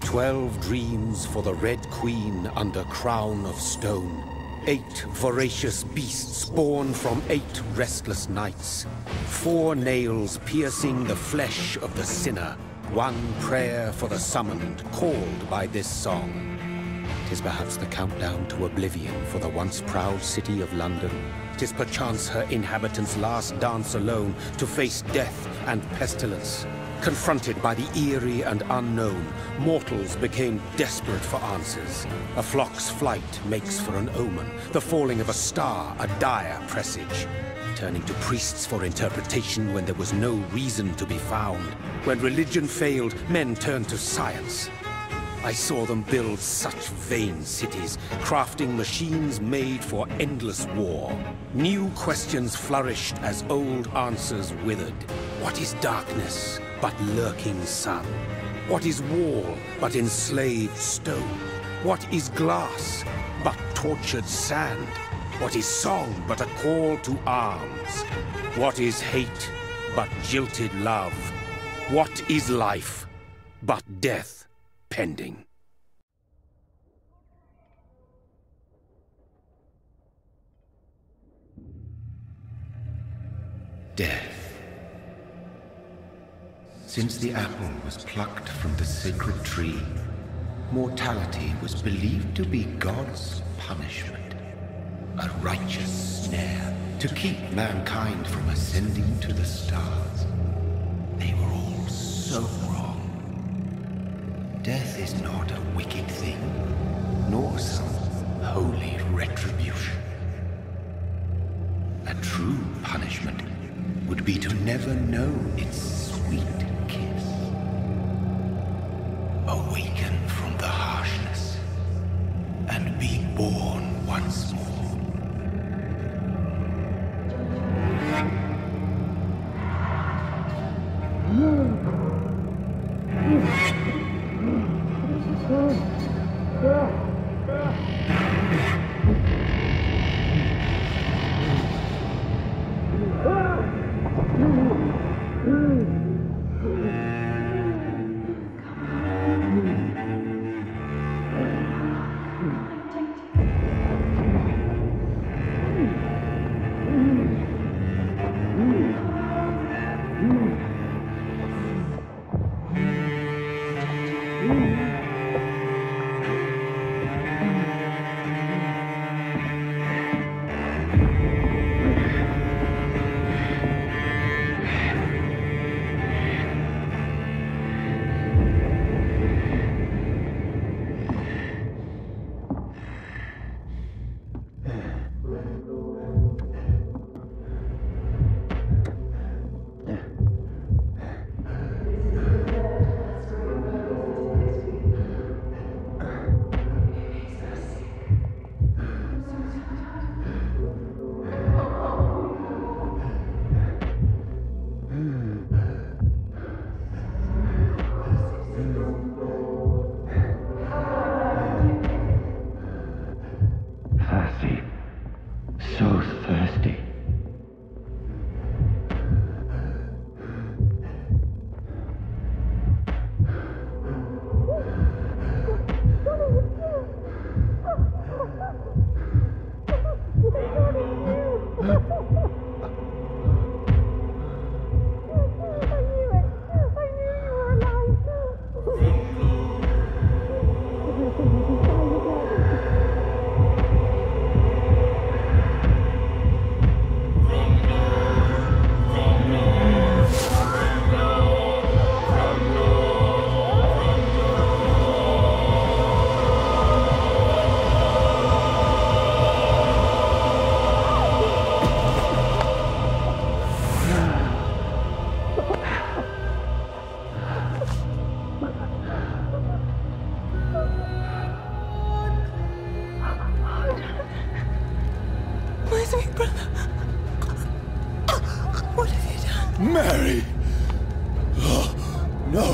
12 dreams for the Red Queen under crown of stone. 8 voracious beasts born from 8 restless nights. 4 nails piercing the flesh of the sinner. 1 prayer for the summoned, called by this song. 'Tis perhaps the countdown to oblivion for the once proud city of London. 'Tis perchance her inhabitants' last dance alone to face death and pestilence. Confronted by the eerie and unknown, mortals became desperate for answers. A flock's flight makes for an omen, the falling of a star a dire presage. Turning to priests for interpretation when there was no reason to be found. When religion failed, men turned to science. I saw them build such vain cities, crafting machines made for endless war. New questions flourished as old answers withered. What is darkness but lurking sun? What is wall but enslaved stone? What is glass but tortured sand? What is song but a call to arms? What is hate but jilted love? What is life but death pending? Death. Since the apple was plucked from the sacred tree, mortality was believed to be God's punishment, a righteous snare to keep mankind from ascending to the stars. They were all so wrong. Death is not a wicked thing, nor some holy retribution. A true punishment would be to never know its sweet kiss. Awaken from the harshness and be born once more. What have you done? Mary! Oh, no!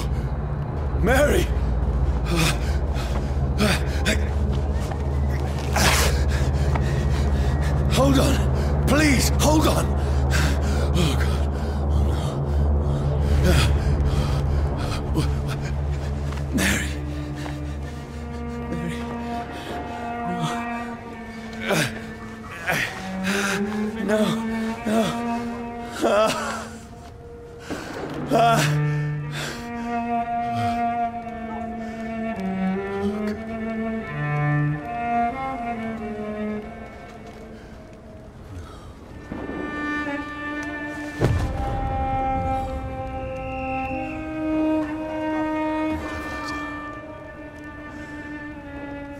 Mary! Hold on! Please, hold on! Oh, God. Oh, no. Mary. Mary. No.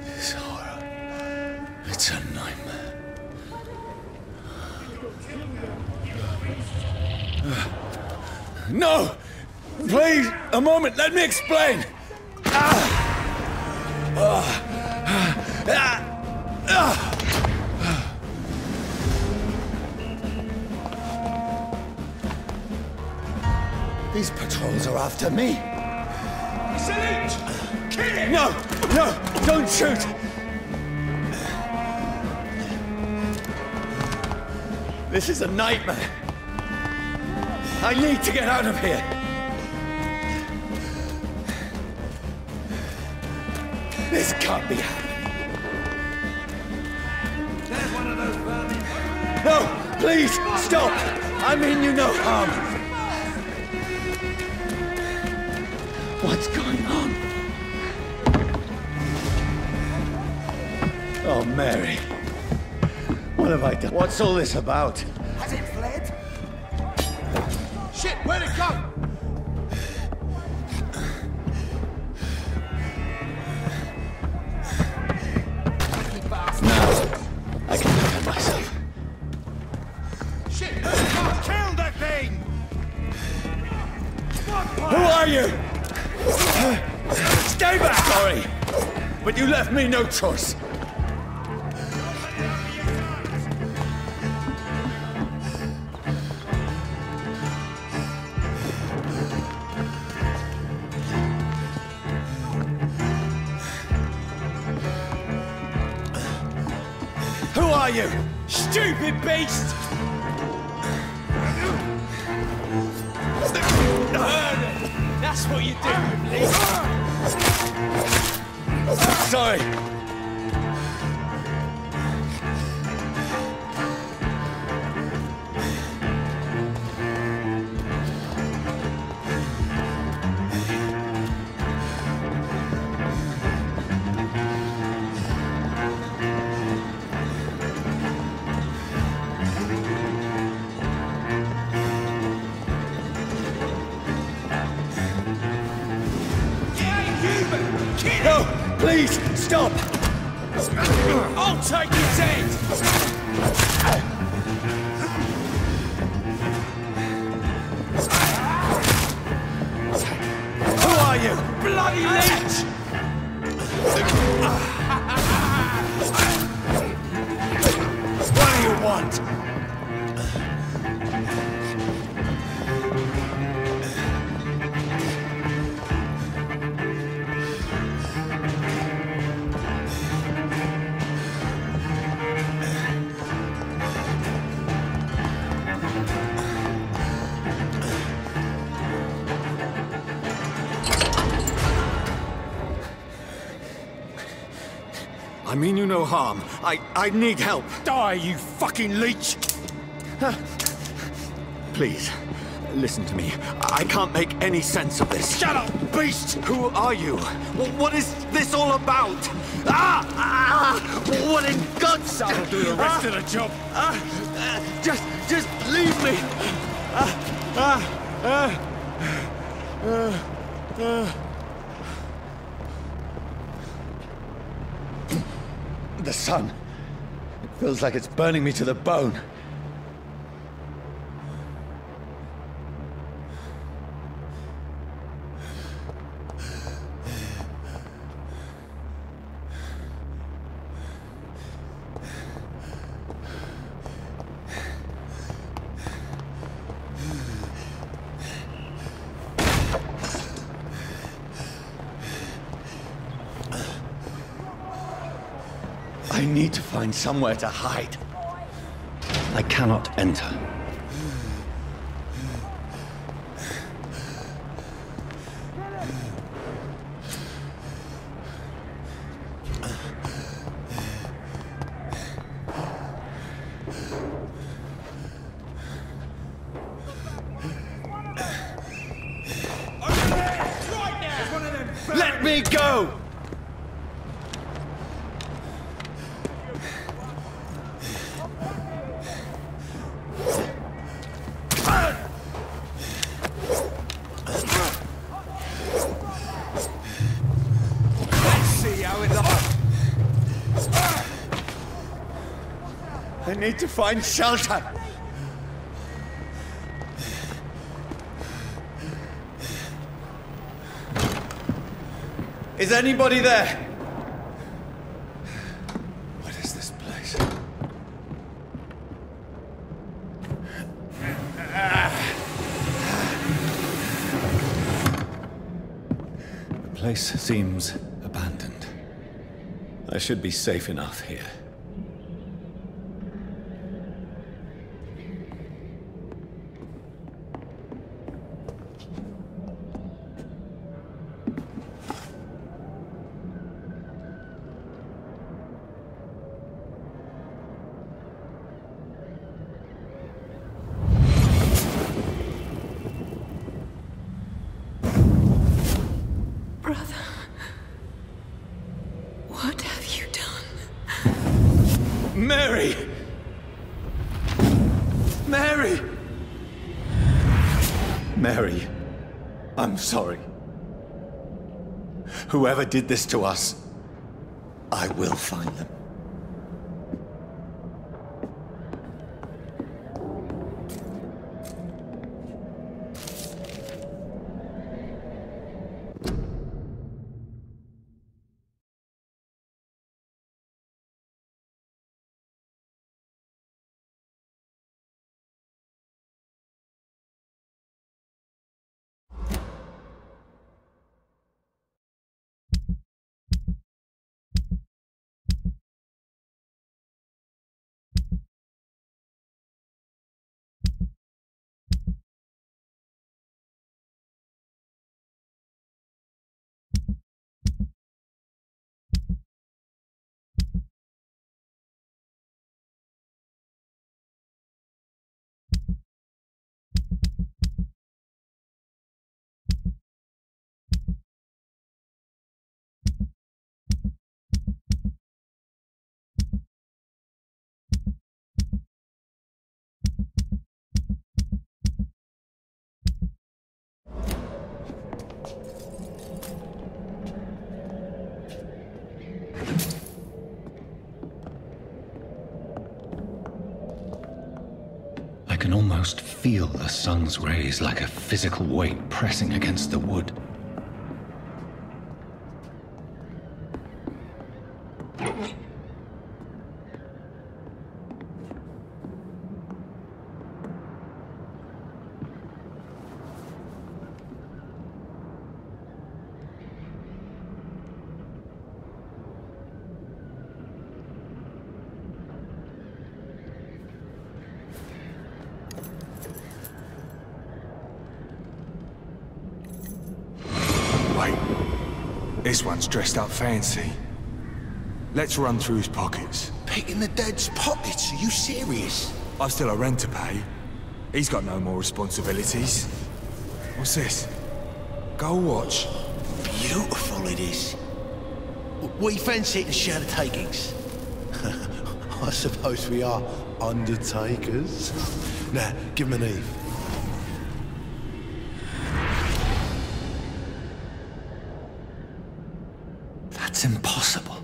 This horror. It's a nightmare. No! Please, a moment, let me explain! These patrols are after me. Salute! Kill him! No! Don't shoot! This is a nightmare. I need to get out of here. This can't be happening. There's one of those vermin. No! Please, stop! I mean you no harm. What's going on? Oh, Mary. What have I done? What's all this about? Has it fled? Shit, where'd it go? I can defend myself. Shit, where'd it go? Kill that thing! Who are you? Stay back! Sorry, but you left me no choice. Who are you? Stupid beast! That's what you do, Lee. Sorry. No, please, stop! I'll take his head! Who are you? Bloody leech! What do you want? I mean you no harm. I need help. Die, you fucking leech! Please, listen to me. I can't make any sense of this. Shut up, beast! Who are you? What is this all about? What in God's name? That'll do the rest of the job. Just leave me. The sun. It feels like it's burning me to the bone. I need to find somewhere to hide. I cannot enter. Let me go! I need to find shelter. Is anybody there? What is this place? The place seems abandoned. I should be safe enough here. Brother, what have you done? Mary! Mary! Mary, I'm sorry. Whoever did this to us, I will find them. I can almost feel the sun's rays like a physical weight pressing against the wood. This one's dressed up fancy. Let's run through his pockets. Picking the dead's pockets? Are you serious? I've still a rent to pay. He's got no more responsibilities. What's this? Gold watch. Beautiful it is. We fancy it to share the takings. I suppose we are undertakers. Now, give him an Eve. That's impossible.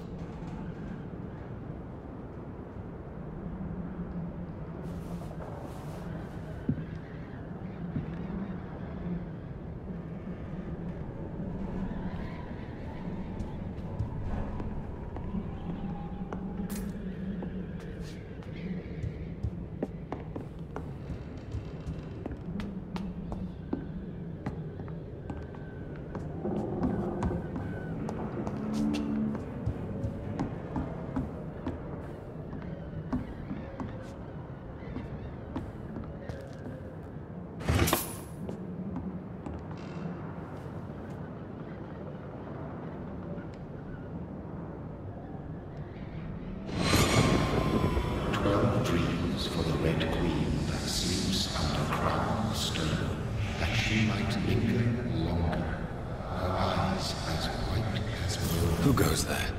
she might linger longer, her eyes as white as snow. Who goes there?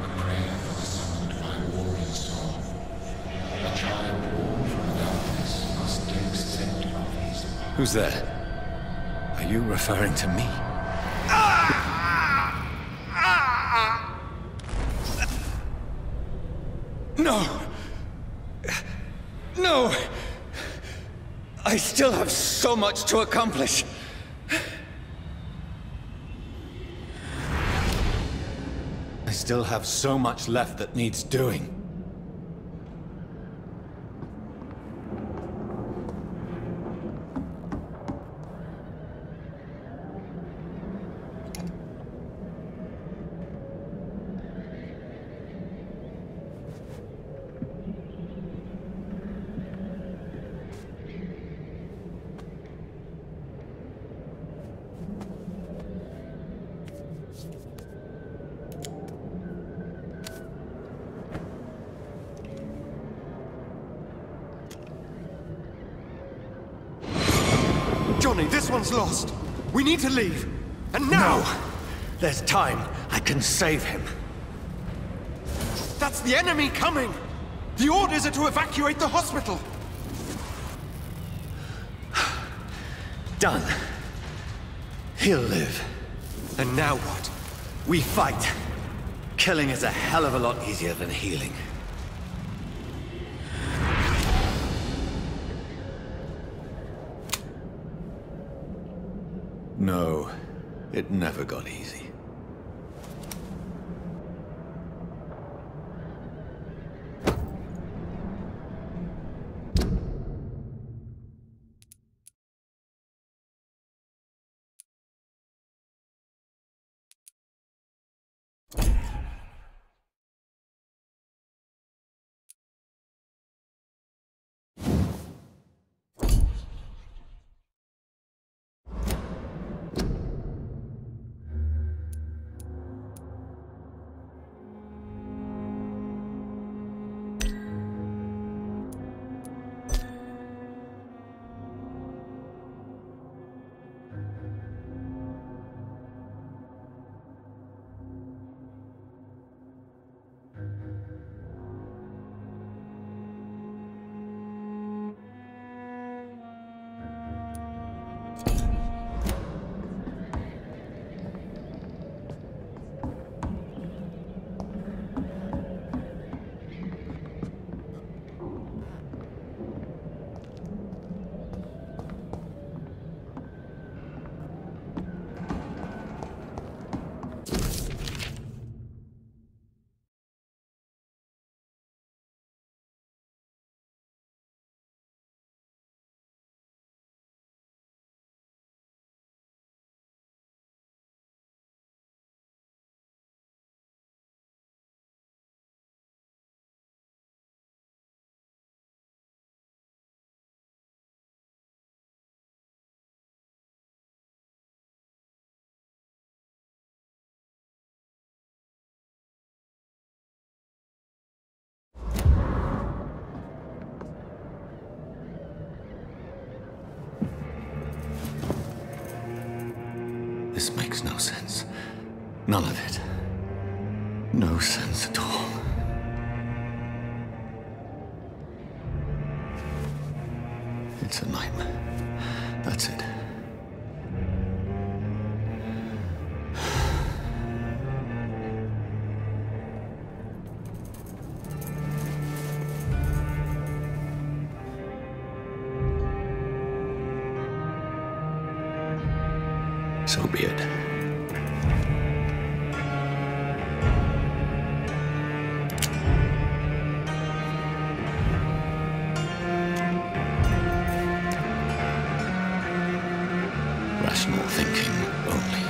A prayer for the summoned by warrior soul. A child born from the darkness must take scent of his heart. Who's there? Are you referring to me? No! No! I still have so much to accomplish. I still have so much left that needs doing. Johnny, this one's lost. We need to leave. And now! No! There's time. I can save him. That's the enemy coming! The orders are to evacuate the hospital! Done. He'll live. And now what? We fight. Killing is a hell of a lot easier than healing. No, it never got easy. This makes no sense. None of it. No sense at all. It's a nightmare. That's it. So be it. Rational thinking only.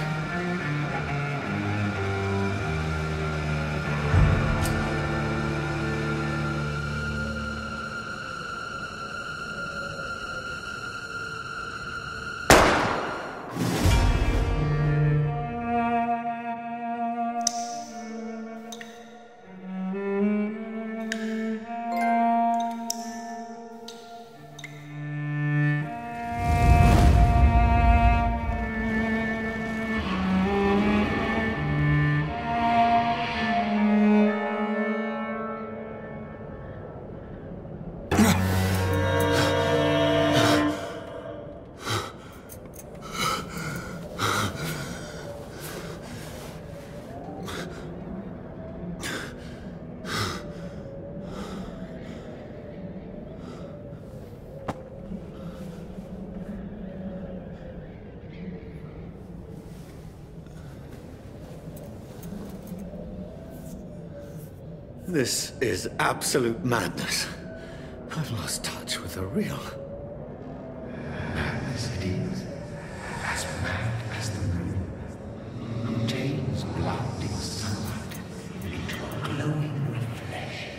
This is absolute madness. I've lost touch with the real. Madness it is, as mad as the moon, who turns blinding sunlight into a glowing reflection.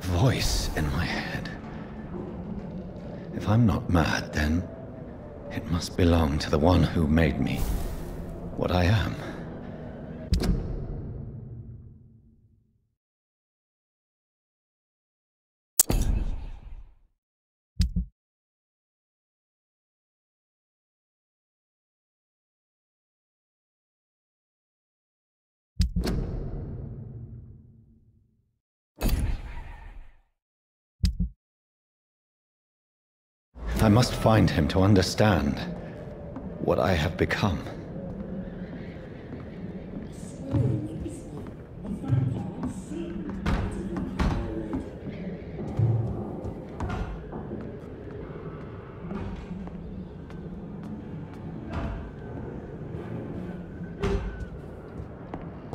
Voice in my head. If I'm not mad, then it must belong to the one who made me what I am. I must find him to understand what I have become.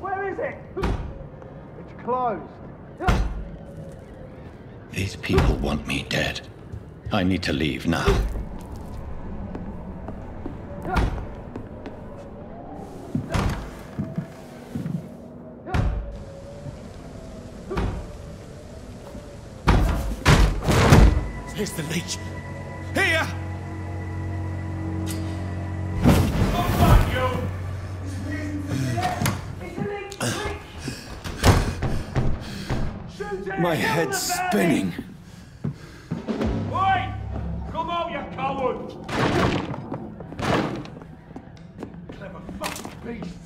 Where is it? It's closed. These people want me dead. I need to leave now. Here's the leech. Here! My head's spinning. Oi! Come out, you coward! Clever fucking beasts!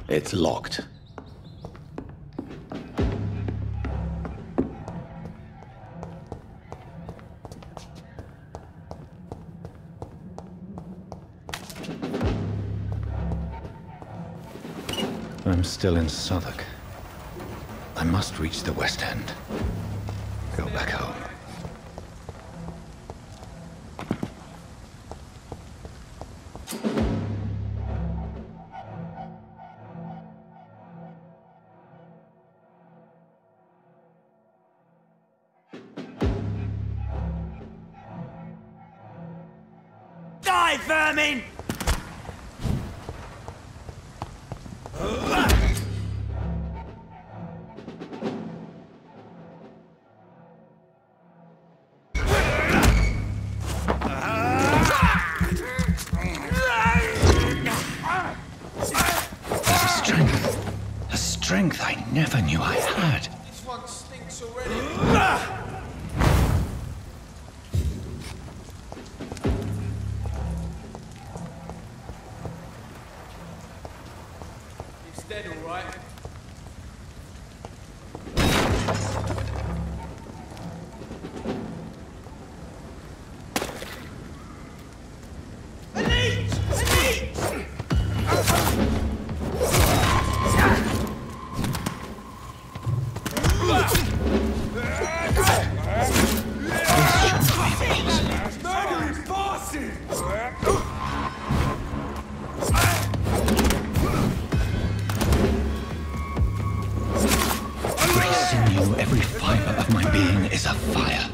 It's locked. I'm still in Southwark. I must reach the West End. Go back home. Die, vermin! A strength I never knew I had. This one stinks already. He's dead, all right. Every fiber of my being is afire.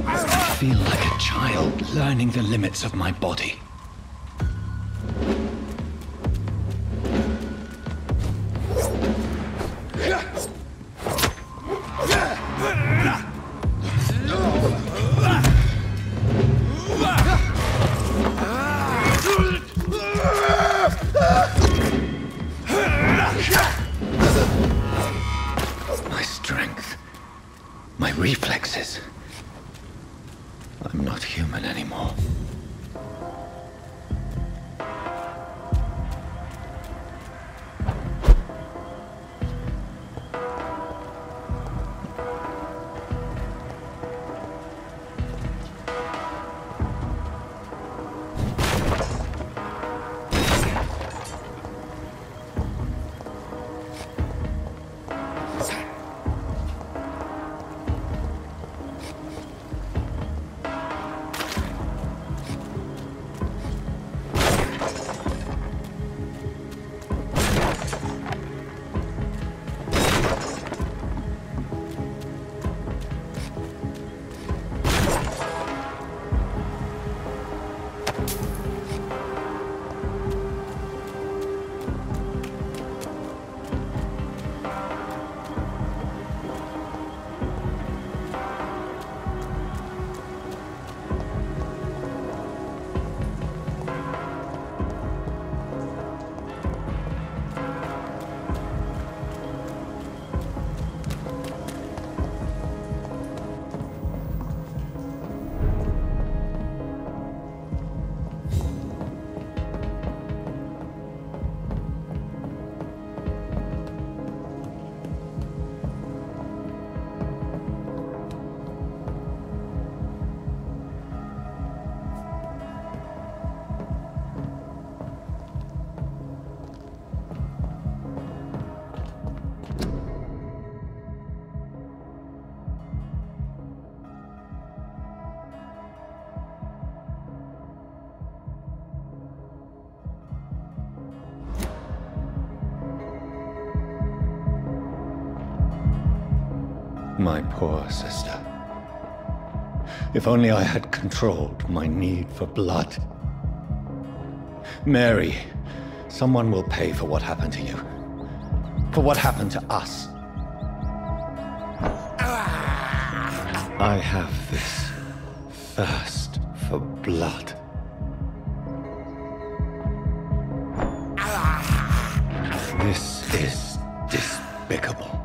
I feel like a child learning the limits of my body. My strength, my reflexes. I'm not human anymore. My poor sister. If only I had controlled my need for blood. Mary, someone will pay for what happened to you. For what happened to us. I have this thirst for blood. This is despicable.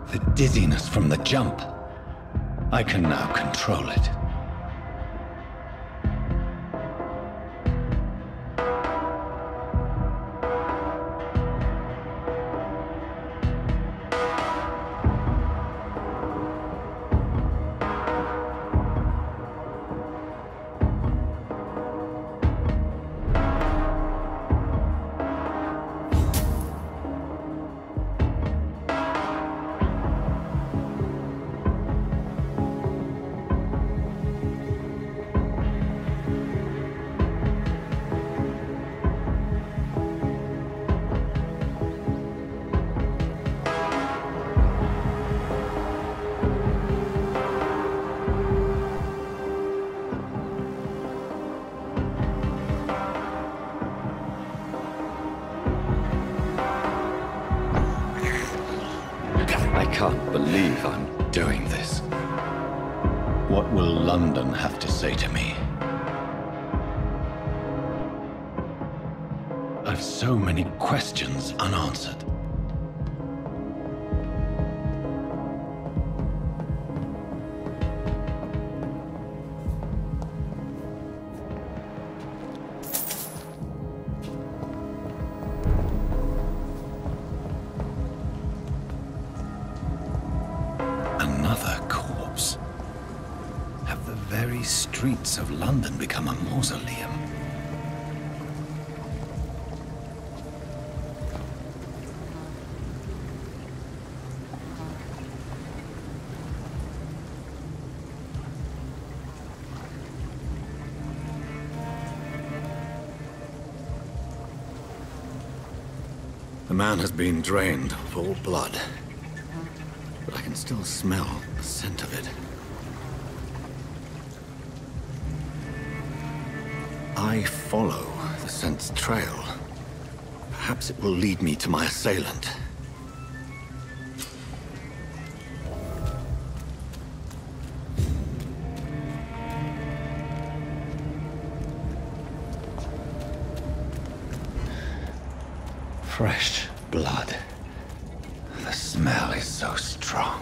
The dizziness from the jump. I can now control it. I can't believe I'm doing this. What will London have to say to me? I've so many questions unanswered. Another corpse. Have the very streets of London become a mausoleum? The man has been drained of all blood, but I can still smell the scent of it. I follow the scent's trail. Perhaps it will lead me to my assailant. Fresh blood. The smell is so strong.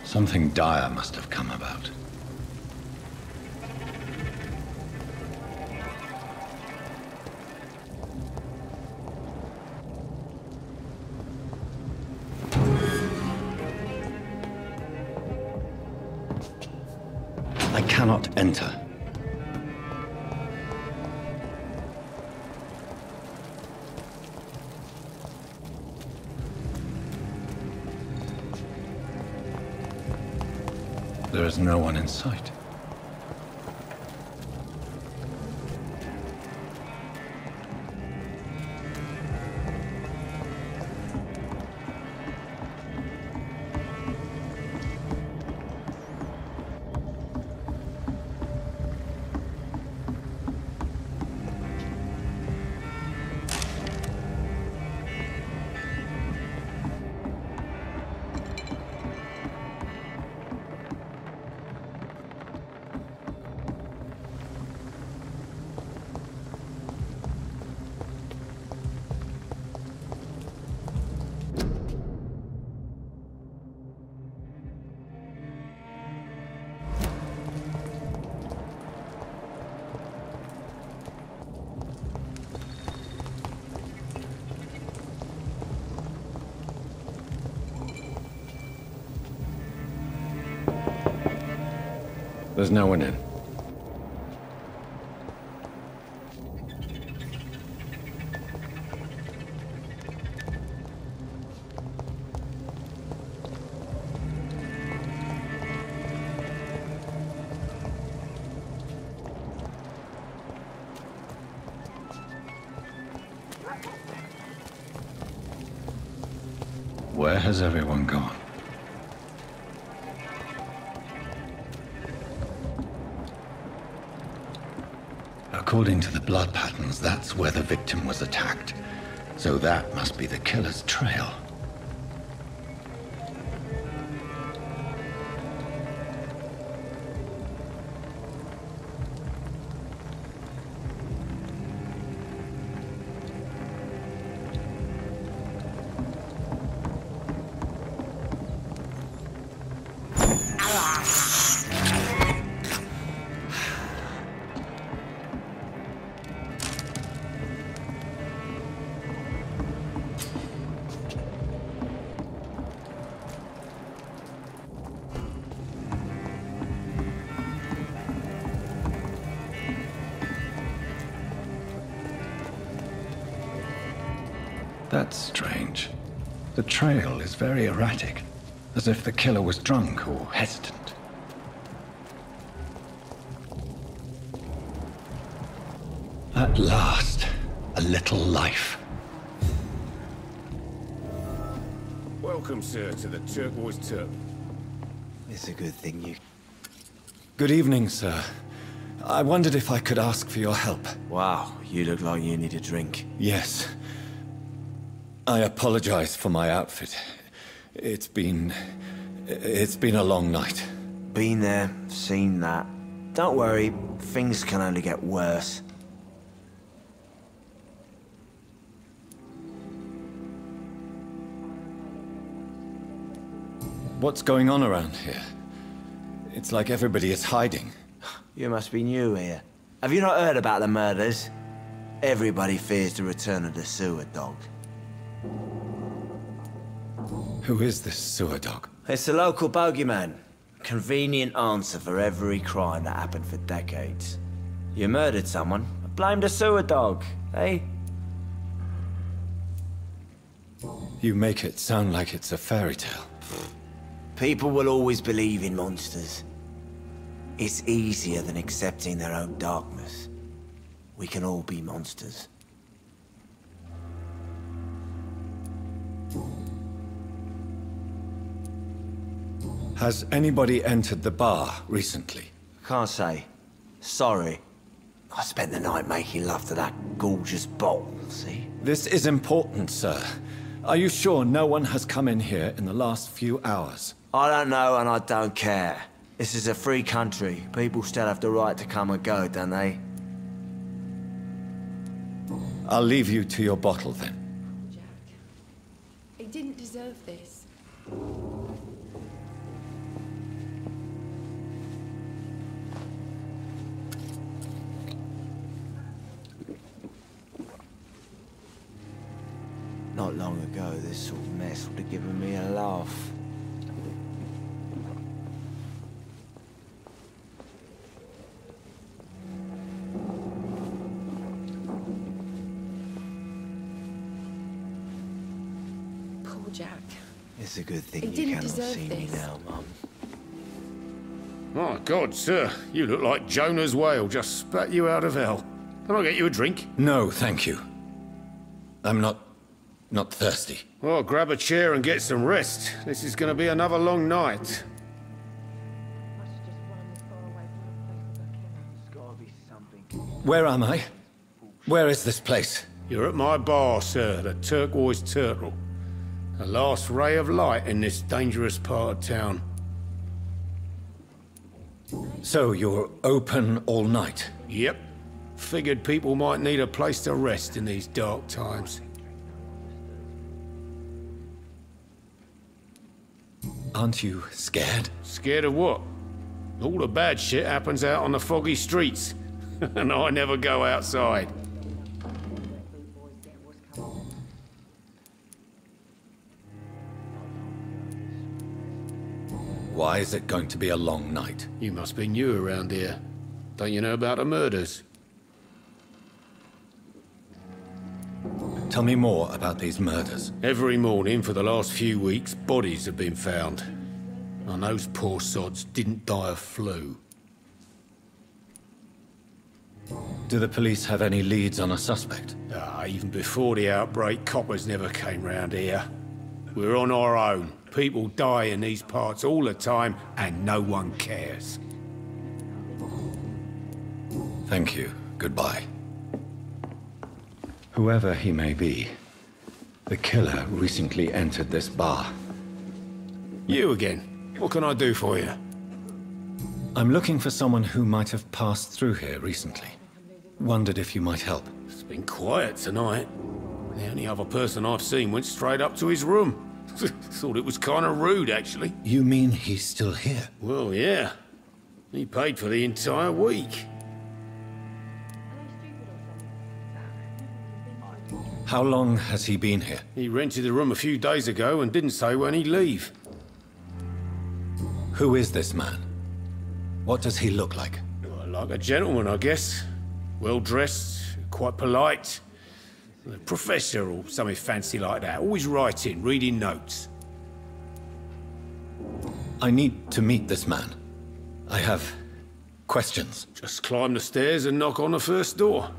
Something dire must have come about. I cannot enter. There is no one in sight. There's no one in. Where has everyone gone? According to the blood patterns, that's where the victim was attacked. So that must be the killer's trail. That's strange. The trail is very erratic, as if the killer was drunk or hesitant. At last, a little life. Welcome, sir, to the Turquoise Tub. It's a good thing you... Good evening, sir. I wondered if I could ask for your help. Wow, you look like you need a drink. Yes. I apologize for my outfit. It's been a long night. Been there, seen that. Don't worry, things can only get worse. What's going on around here? It's like everybody is hiding. You must be new here. Have you not heard about the murders? Everybody fears the return of the sewer dog. Who is this sewer dog? It's the local bogeyman. Convenient answer for every crime that happened for decades. You murdered someone, blame the sewer dog, eh? You make it sound like it's a fairy tale. People will always believe in monsters. It's easier than accepting their own darkness. We can all be monsters. Has anybody entered the bar recently? Can't say. Sorry. I spent the night making love to that gorgeous bottle, see? This is important, sir. Are you sure no one has come in here in the last few hours? I don't know and I don't care. This is a free country. People still have the right to come and go, don't they? I'll leave you to your bottle then. Jack. He didn't deserve this. Not long ago, this sort of mess would have given me a laugh. Poor Jack. It's a good thing He you didn't cannot deserve see me this. now, Mum. My God, sir, you look like Jonah's whale just spat you out of hell. Can I get you a drink? No, thank you. I'm not thirsty. Well, grab a chair and get some rest. This is going to be another long night. Where am I? Where is this place? You're at my bar, sir, the Turquoise Turtle. The last ray of light in this dangerous part of town. So you're open all night? Yep. Figured people might need a place to rest in these dark times. Aren't you scared? Scared of what? All the bad shit happens out on the foggy streets. And I never go outside. Why is it going to be a long night? You must be new around here. Don't you know about the murders? Tell me more about these murders. Every morning for the last few weeks, bodies have been found. And those poor sods didn't die of flu. Do the police have any leads on a suspect? Even before the outbreak, coppers never came round here. We're on our own. People die in these parts all the time, and no one cares. Thank you. Goodbye. Whoever he may be, the killer recently entered this bar. You again. What can I do for you? I'm looking for someone who might have passed through here recently. Wondered if you might help. It's been quiet tonight. The only other person I've seen went straight up to his room. Thought it was kind of rude, actually. You mean he's still here? Well, yeah. He paid for the entire week. How long has he been here? He rented the room a few days ago and didn't say when he'd leave. Who is this man? What does he look like? Well, like a gentleman, I guess. Well-dressed, quite polite. A professor or something fancy like that. Always writing, reading notes. I need to meet this man. I have questions. Just climb the stairs and knock on the first door.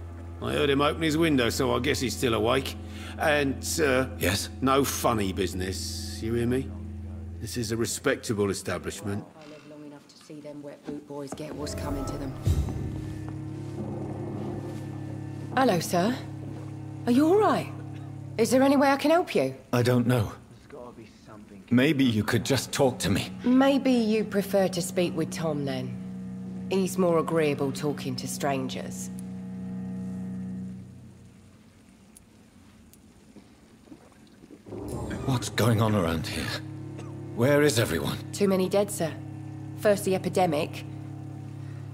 I heard him open his window, so I guess he's still awake. And, sir... Yes? No funny business, you hear me? This is a respectable establishment. I live long enough to see them wet boot boys get what's coming to them. Hello, sir. Are you all right? Is there any way I can help you? I don't know. Maybe you could just talk to me. Maybe you prefer to speak with Tom, then. He's more agreeable talking to strangers. What's going on around here? Where is everyone? Too many dead, sir. First the epidemic,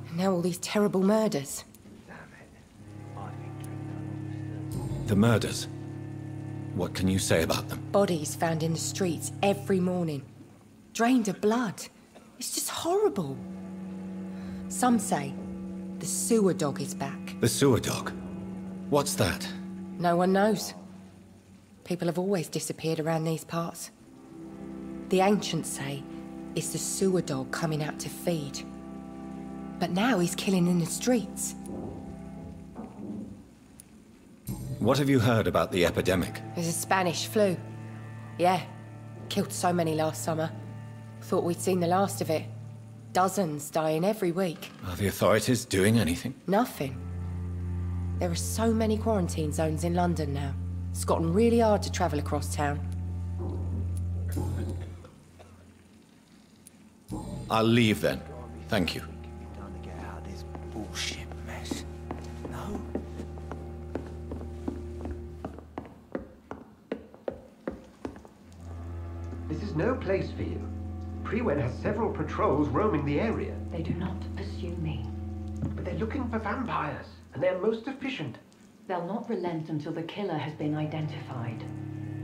and now all these terrible murders. The murders? What can you say about them? Bodies found in the streets every morning. Drained of blood. It's just horrible. Some say the sewer dog is back. The sewer dog? What's that? No one knows. People have always disappeared around these parts. The ancients say it's the sewer dog coming out to feed. But now he's killing in the streets. What have you heard about the epidemic? There's a Spanish flu. Yeah. Killed so many last summer. Thought we'd seen the last of it. Dozens dying every week. Are the authorities doing anything? Nothing. There are so many quarantine zones in London now. It's gotten really hard to travel across town. I'll leave then. Thank you. Time to get out of this bullshit mess. No? This is no place for you. Prewen has several patrols roaming the area. They do not pursue me. But they're looking for vampires, and they're most efficient. They'll not relent until the killer has been identified.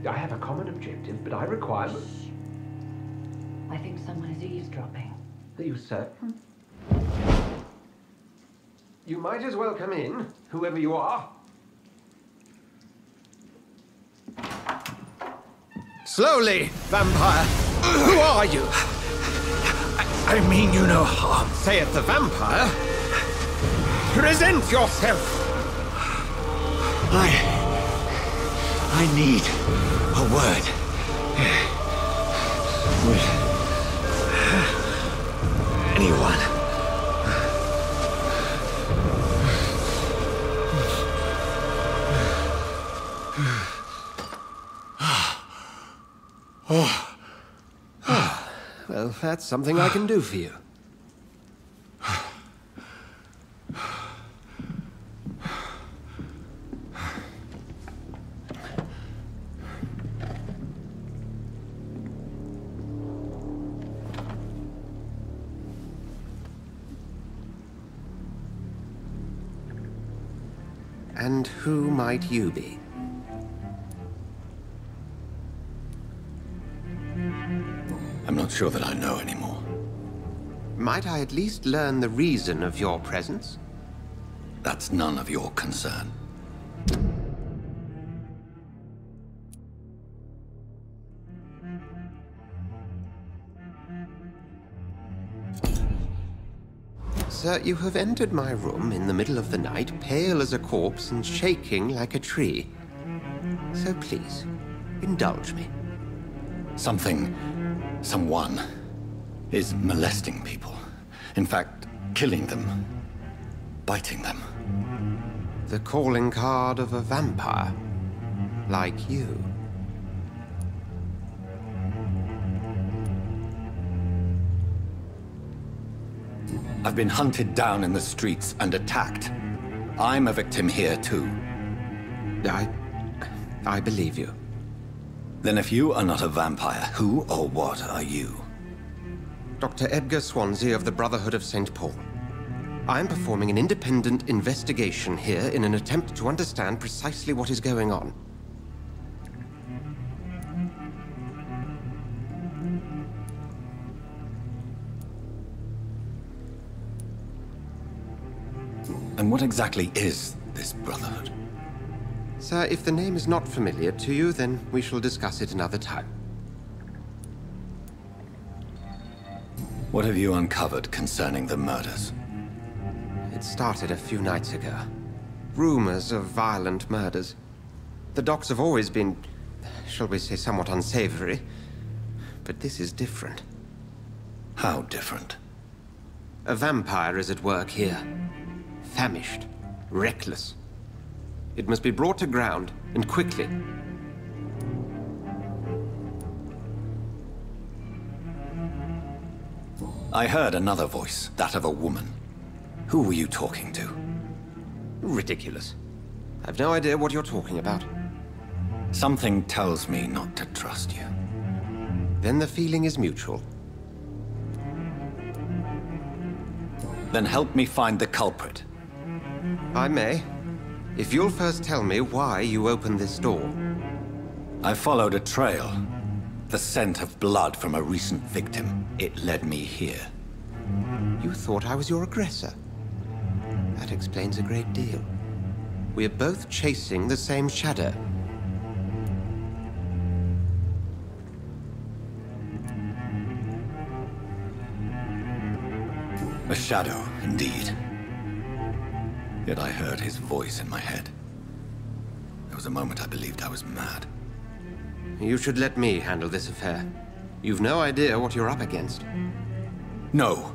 I have a common objective, but I require... I think someone is eavesdropping. Are you certain? You might as well come in, whoever you are. Slowly, vampire. Who are you? I mean you no harm. Saith the vampire. Present yourself. I need a word. With anyone. Well, that's something I can do for you. And who might you be? I'm not sure that I know anymore. Might I at least learn the reason of your presence? That's none of your concern. Sir, you have entered my room in the middle of the night, pale as a corpse and shaking like a tree. So please, indulge me. Someone is molesting people. In fact, killing them. Biting them. The calling card of a vampire. Like you. I've been hunted down in the streets and attacked. I'm a victim here, too. I believe you. Then if you are not a vampire, who or what are you? Dr. Edgar Swansea of the Brotherhood of St. Paul. I am performing an independent investigation here in an attempt to understand precisely what is going on. And what exactly is this Brotherhood? Sir, if the name is not familiar to you, then we shall discuss it another time. What have you uncovered concerning the murders? It started a few nights ago. Rumors of violent murders. The docks have always been, shall we say, somewhat unsavory. But this is different. How different? A vampire is at work here. Famished. Reckless. It must be brought to ground, and quickly. I heard another voice, that of a woman. Who were you talking to? Ridiculous. I've no idea what you're talking about. Something tells me not to trust you. Then the feeling is mutual. Then help me find the culprit. I may. If you'll first tell me why you opened this door. I followed a trail. The scent of blood from a recent victim. It led me here. You thought I was your aggressor. That explains a great deal. We're both chasing the same shadow. A shadow, indeed. Yet I heard his voice in my head. There was a moment I believed I was mad. You should let me handle this affair. You've no idea what you're up against. No.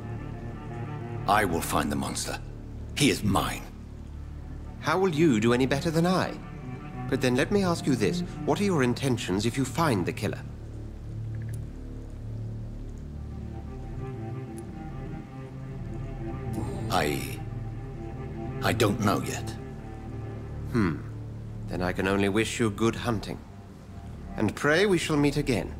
I will find the monster. He is mine. How will you do any better than I? But then let me ask you this. What are your intentions if you find the killer? I don't know yet. Then I can only wish you good hunting. And pray we shall meet again.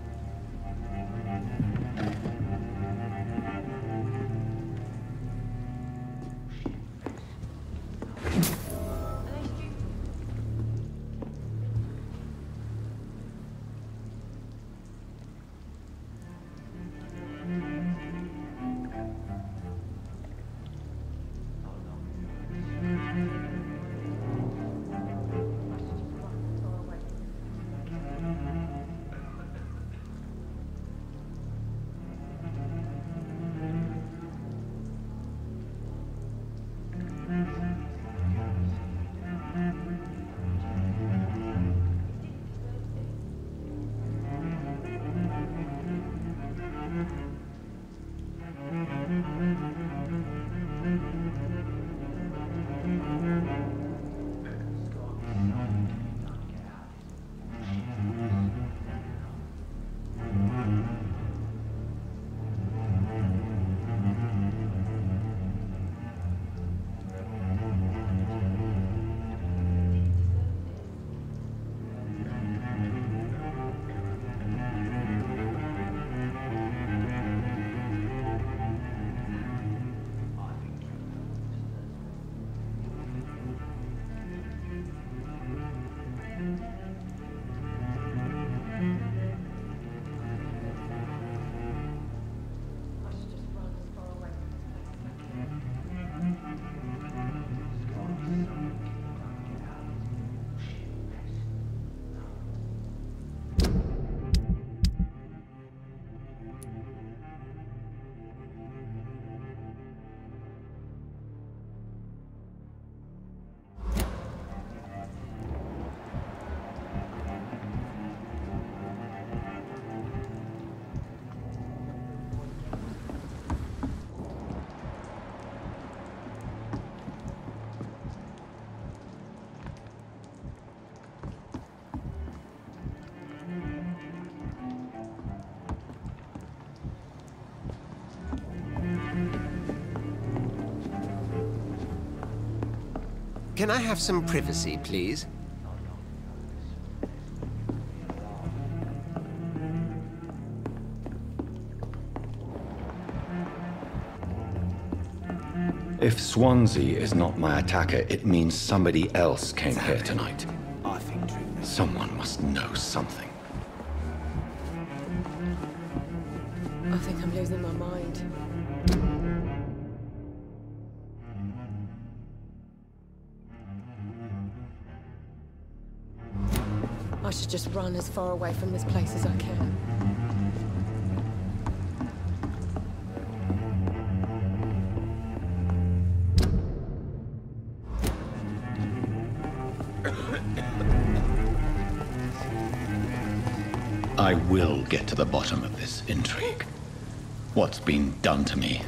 Can I have some privacy, please? If Swansea is not my attacker, it means somebody else came here tonight. Someone must know something. I think I'm losing my mind. I should just run as far away from this place as I can. I will get to the bottom of this intrigue. What's been done to me,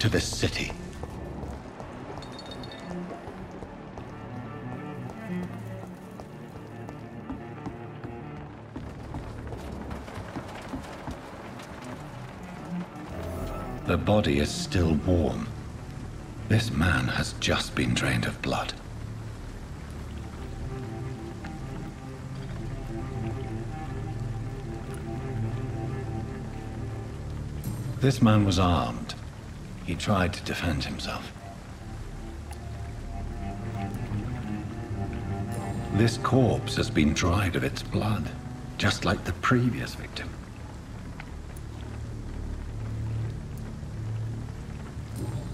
to this city. The body is still warm. This man has just been drained of blood. This man was armed. He tried to defend himself. This corpse has been dried of its blood, just like the previous victim.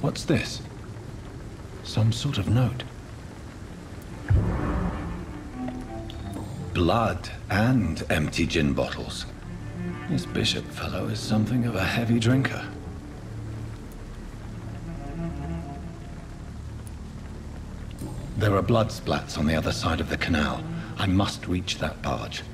What's this? Some sort of note. Blood and empty gin bottles. This bishop fellow is something of a heavy drinker. There are blood splats on the other side of the canal. I must reach that barge.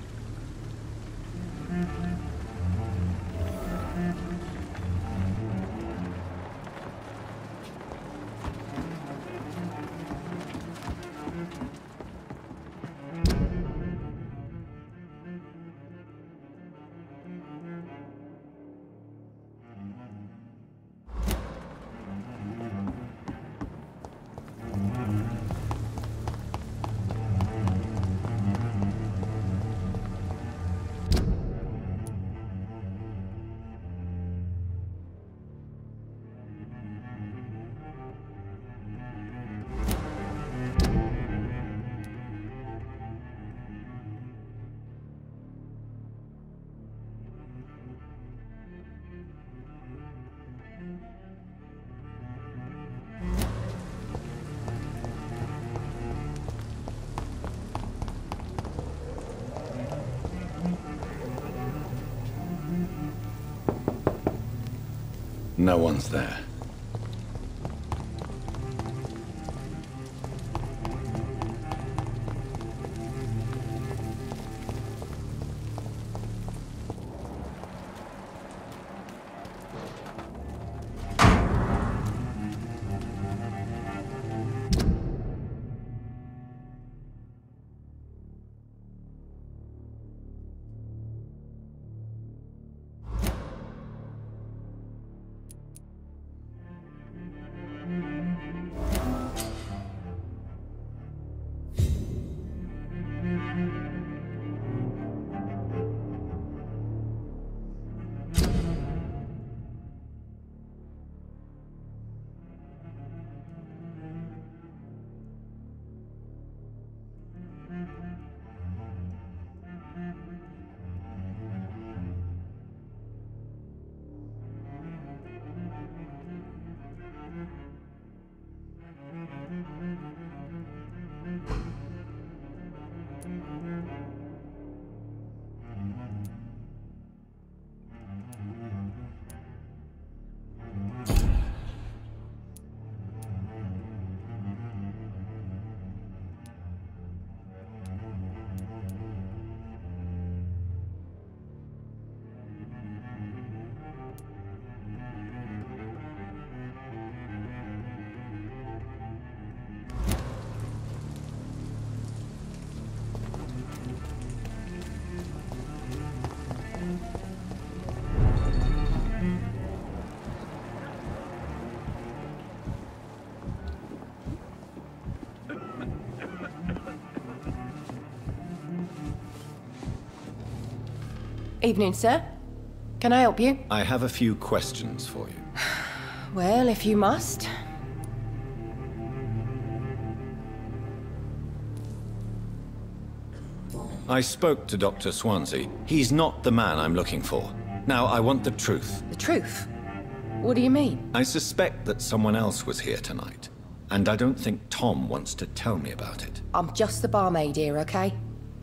No one's there. Evening, sir. Can I help you? I have a few questions for you. Well, if you must. I spoke to Dr. Swansea. He's not the man I'm looking for. Now, I want the truth. The truth? What do you mean? I suspect that someone else was here tonight, and I don't think Tom wants to tell me about it. I'm just the barmaid here, okay?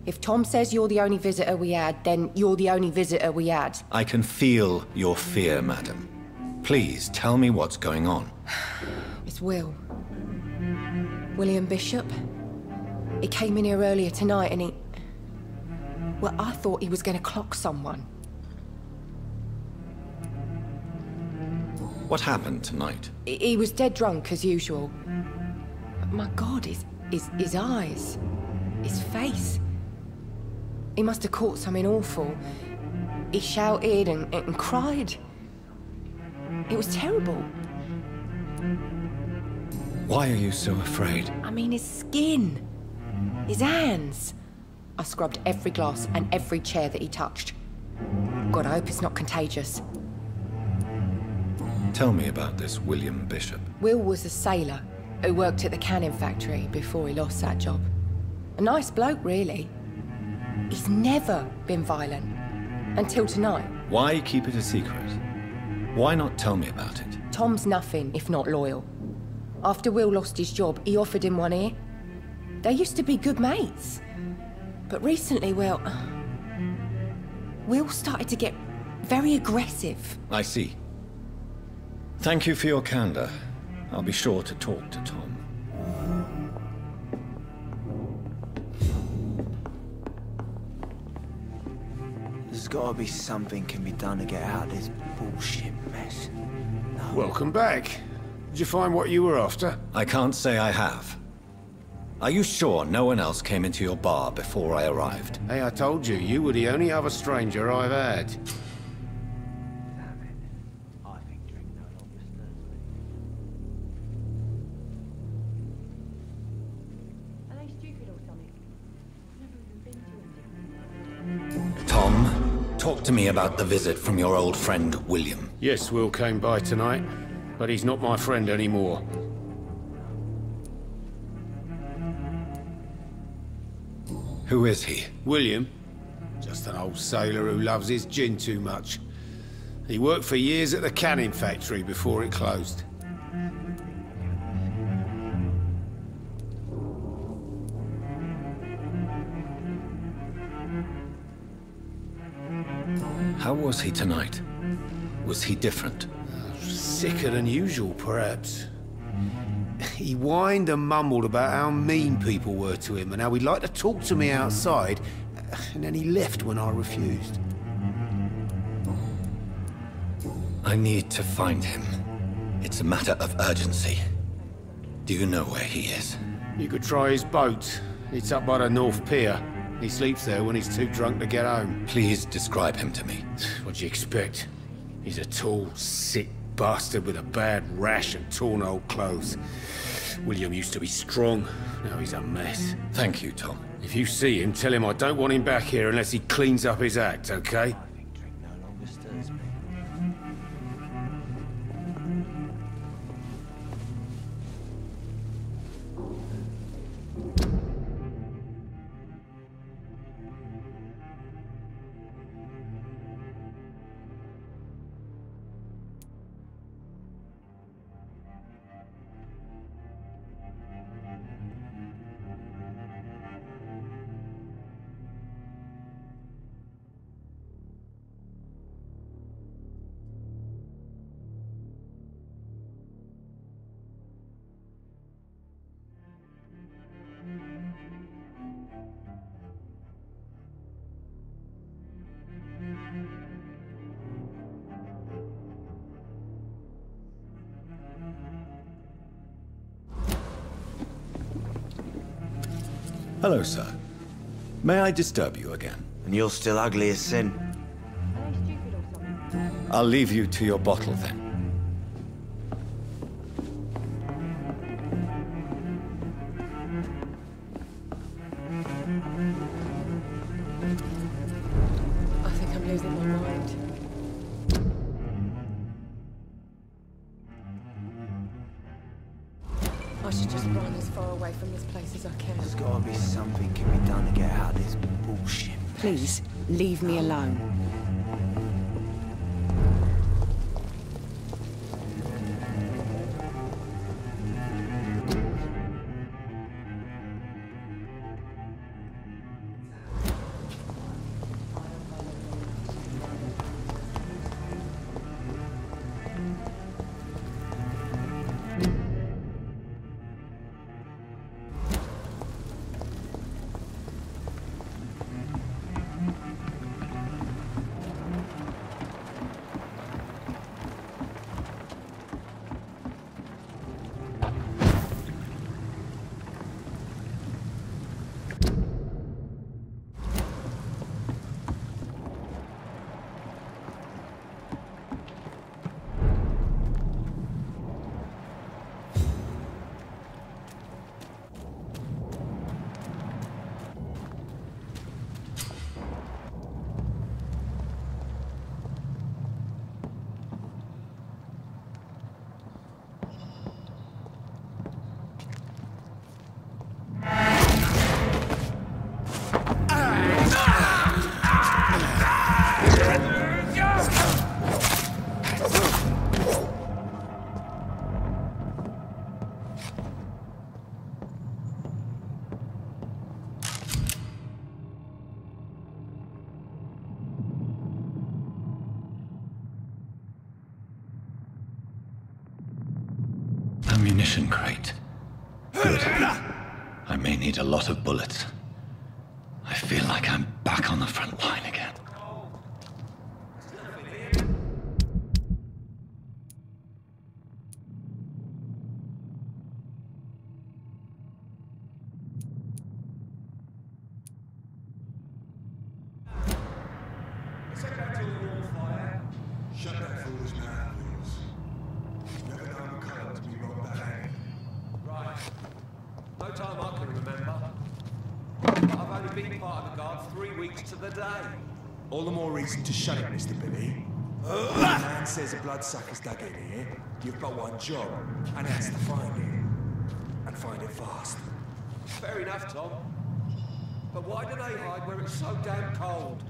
If Tom says you're the only visitor we had, then you're the only visitor we had. I can feel your fear, madam. Please, tell me what's going on. It's Will. William Bishop. He came in here earlier tonight and he... Well, I thought he was going to clock someone. What happened tonight? He was dead drunk, as usual. But my God, his eyes. His face. He must have caught something awful. He shouted and cried. It was terrible. Why are you so afraid? I mean, his skin. His hands. I scrubbed every glass and every chair that he touched. God, I hope it's not contagious. Tell me about this William Bishop. Will was a sailor who worked at the cannon factory before he lost that job. A nice bloke, really. He's never been violent. Until tonight. Why keep it a secret? Why not tell me about it? Tom's nothing if not loyal. After Will lost his job, he offered him one ear. They used to be good mates. But recently, well... Will started to get very aggressive. I see. Thank you for your candor. I'll be sure to talk to Tom. There's gotta be something can be done to get out of this bullshit mess. No. Welcome back. Did you find what you were after? I can't say I have. Are you sure no one else came into your bar before I arrived? Hey, I told you, you were the only other stranger I've had. Tom, talk to me about the visit from your old friend, William. Yes, Will came by tonight, but he's not my friend anymore. Who is he? William. Just an old sailor who loves his gin too much. He worked for years at the cannon factory before it closed. How was he tonight? Was he different? Sicker than usual, perhaps. He whined and mumbled about how mean people were to him and how he'd like to talk to me outside, and then he left when I refused. I need to find him. It's a matter of urgency. Do you know where he is? You could try his boat. It's up by the North Pier. He sleeps there when he's too drunk to get home. Please describe him to me. What do you expect? He's a tall, sick bastard with a bad rash and torn old clothes. William used to be strong. Now he's a mess. Thank you, Tom. If you see him, tell him I don't want him back here unless he cleans up his act, okay? Hello, sir. May I disturb you again? And you're still ugly as sin. I'll leave you to your bottle, then. I think I'm losing my mind. I should just run as far away from this place as I can. There's gotta be something can be done to get out of this bullshit. Please, leave me alone. Ammunition crate. Good. I may need a lot of bullets. I feel like I'm back on the front line again. All the more reason to shut it, Mr. Billy. The man says a bloodsucker's dug in here. You've got one job, and that's to find it. And find it fast. Fair enough, Tom. But why do they hide where it's so damn cold?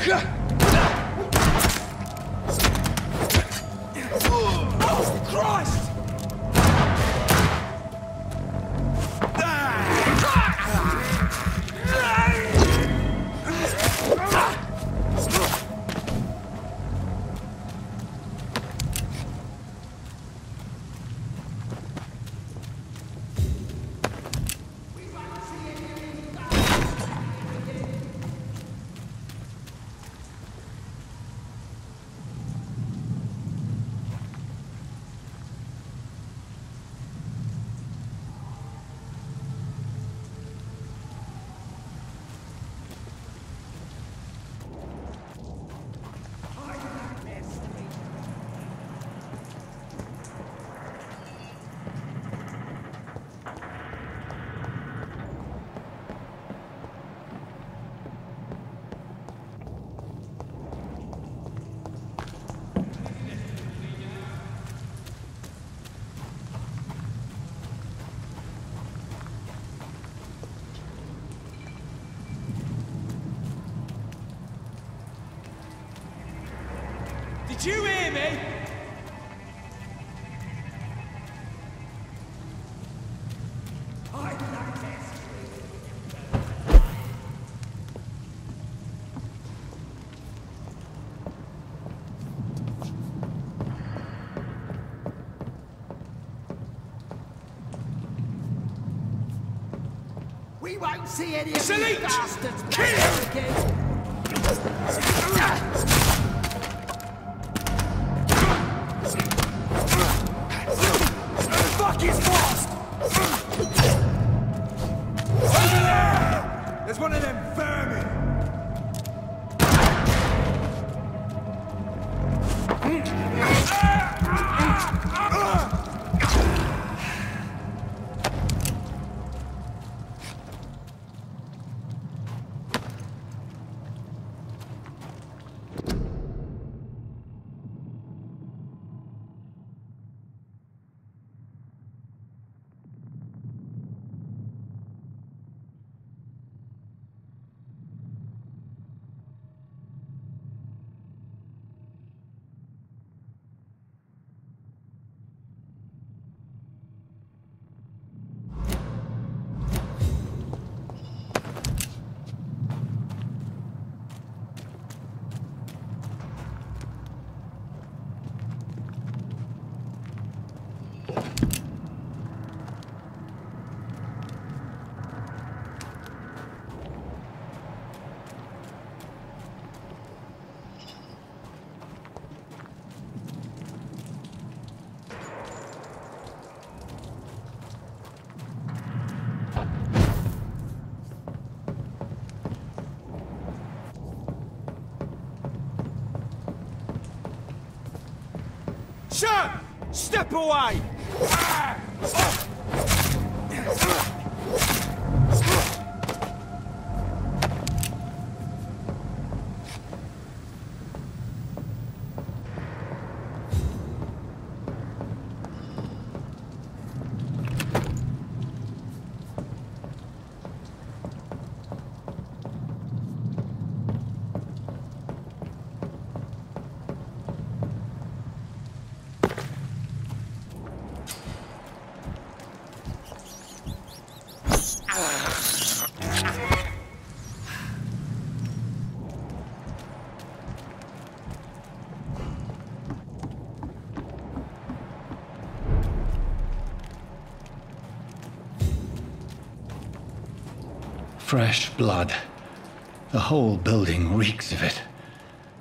Oh, Christ! Did you hear me? We won't see any of It's elite! these bastards Kill him! again. Fuck is lost! Over there! There's one of them vermin! Sir! Step away! Fresh blood. The whole building reeks of it.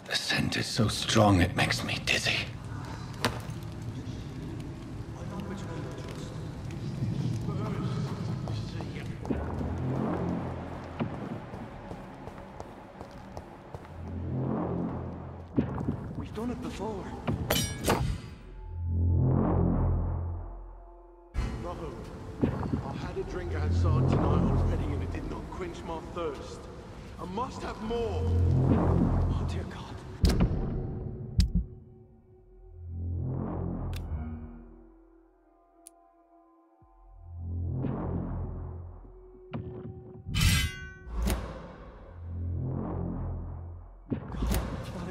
The scent is so strong it makes me dizzy. We've done it before. No. I had a drink outside tonight already and it did not quench my thirst. I must have more. Oh, dear God.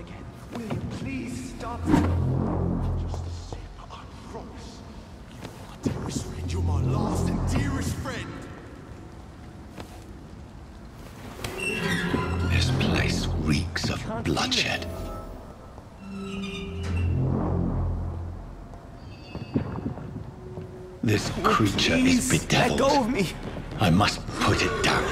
again. William, please stop. Just a sip, I promise. You're my dearest friend. You're my last and dearest friend. This place reeks of bloodshed. This creature is bedeviled. Let go of me. I must put it down.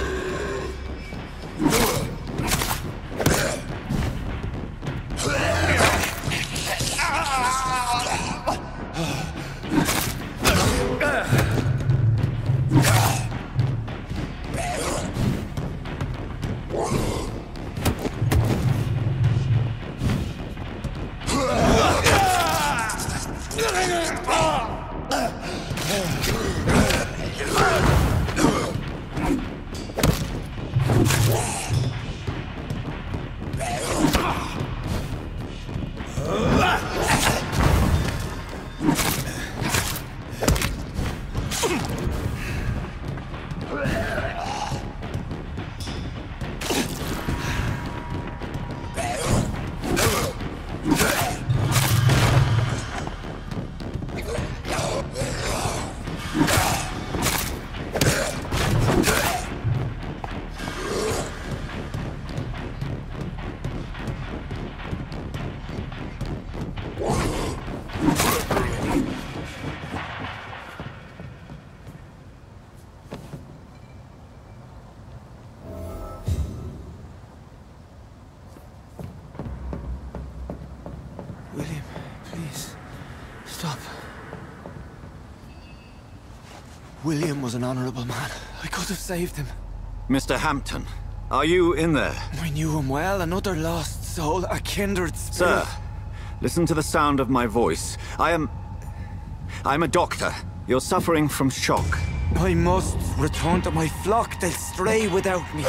William, please, stop. William was an honorable man. I could have saved him. Mr. Hampton, are you in there? I knew him well, another lost soul, a kindred spirit. Sir, listen to the sound of my voice. I'm a doctor. You're suffering from shock. I must return to my flock. They'll stray without me.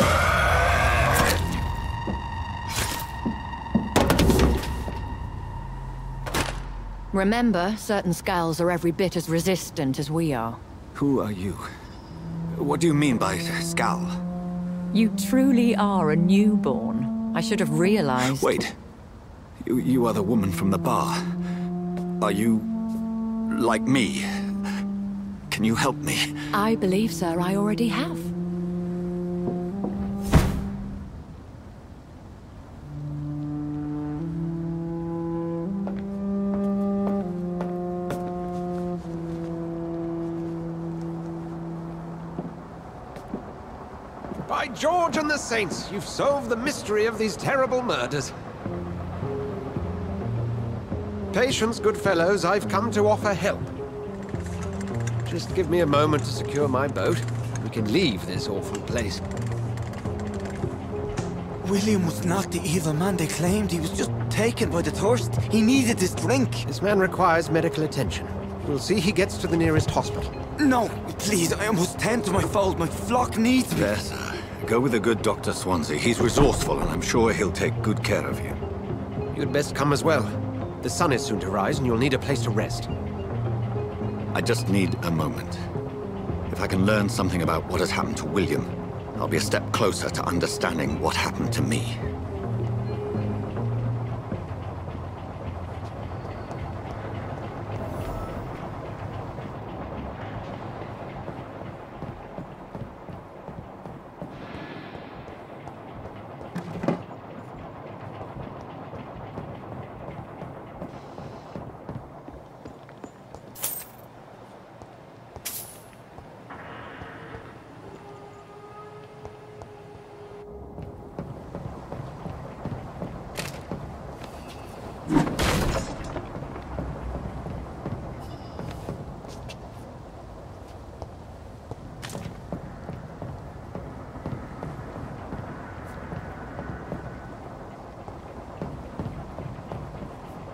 Remember, certain skulls are every bit as resistant as we are. Who are you? What do you mean by skull? You truly are a newborn. I should have realized. Wait. You are the woman from the bar. Are you like me? Can you help me? I believe, sir, I already have. By George and the Saints, you've solved the mystery of these terrible murders. Patience, good fellows, I've come to offer help. Just give me a moment to secure my boat. We can leave this awful place. William was not the evil man they claimed. He was just taken by the thirst. He needed this drink. This man requires medical attention. We'll see he gets to the nearest hospital. No, please, I must tend to my fold. My flock needs me. There, sir. Go with the good Dr. Swansea. He's resourceful, and I'm sure he'll take good care of you. You'd best come as well. The sun is soon to rise, and you'll need a place to rest. I just need a moment. If I can learn something about what has happened to William, I'll be a step closer to understanding what happened to me.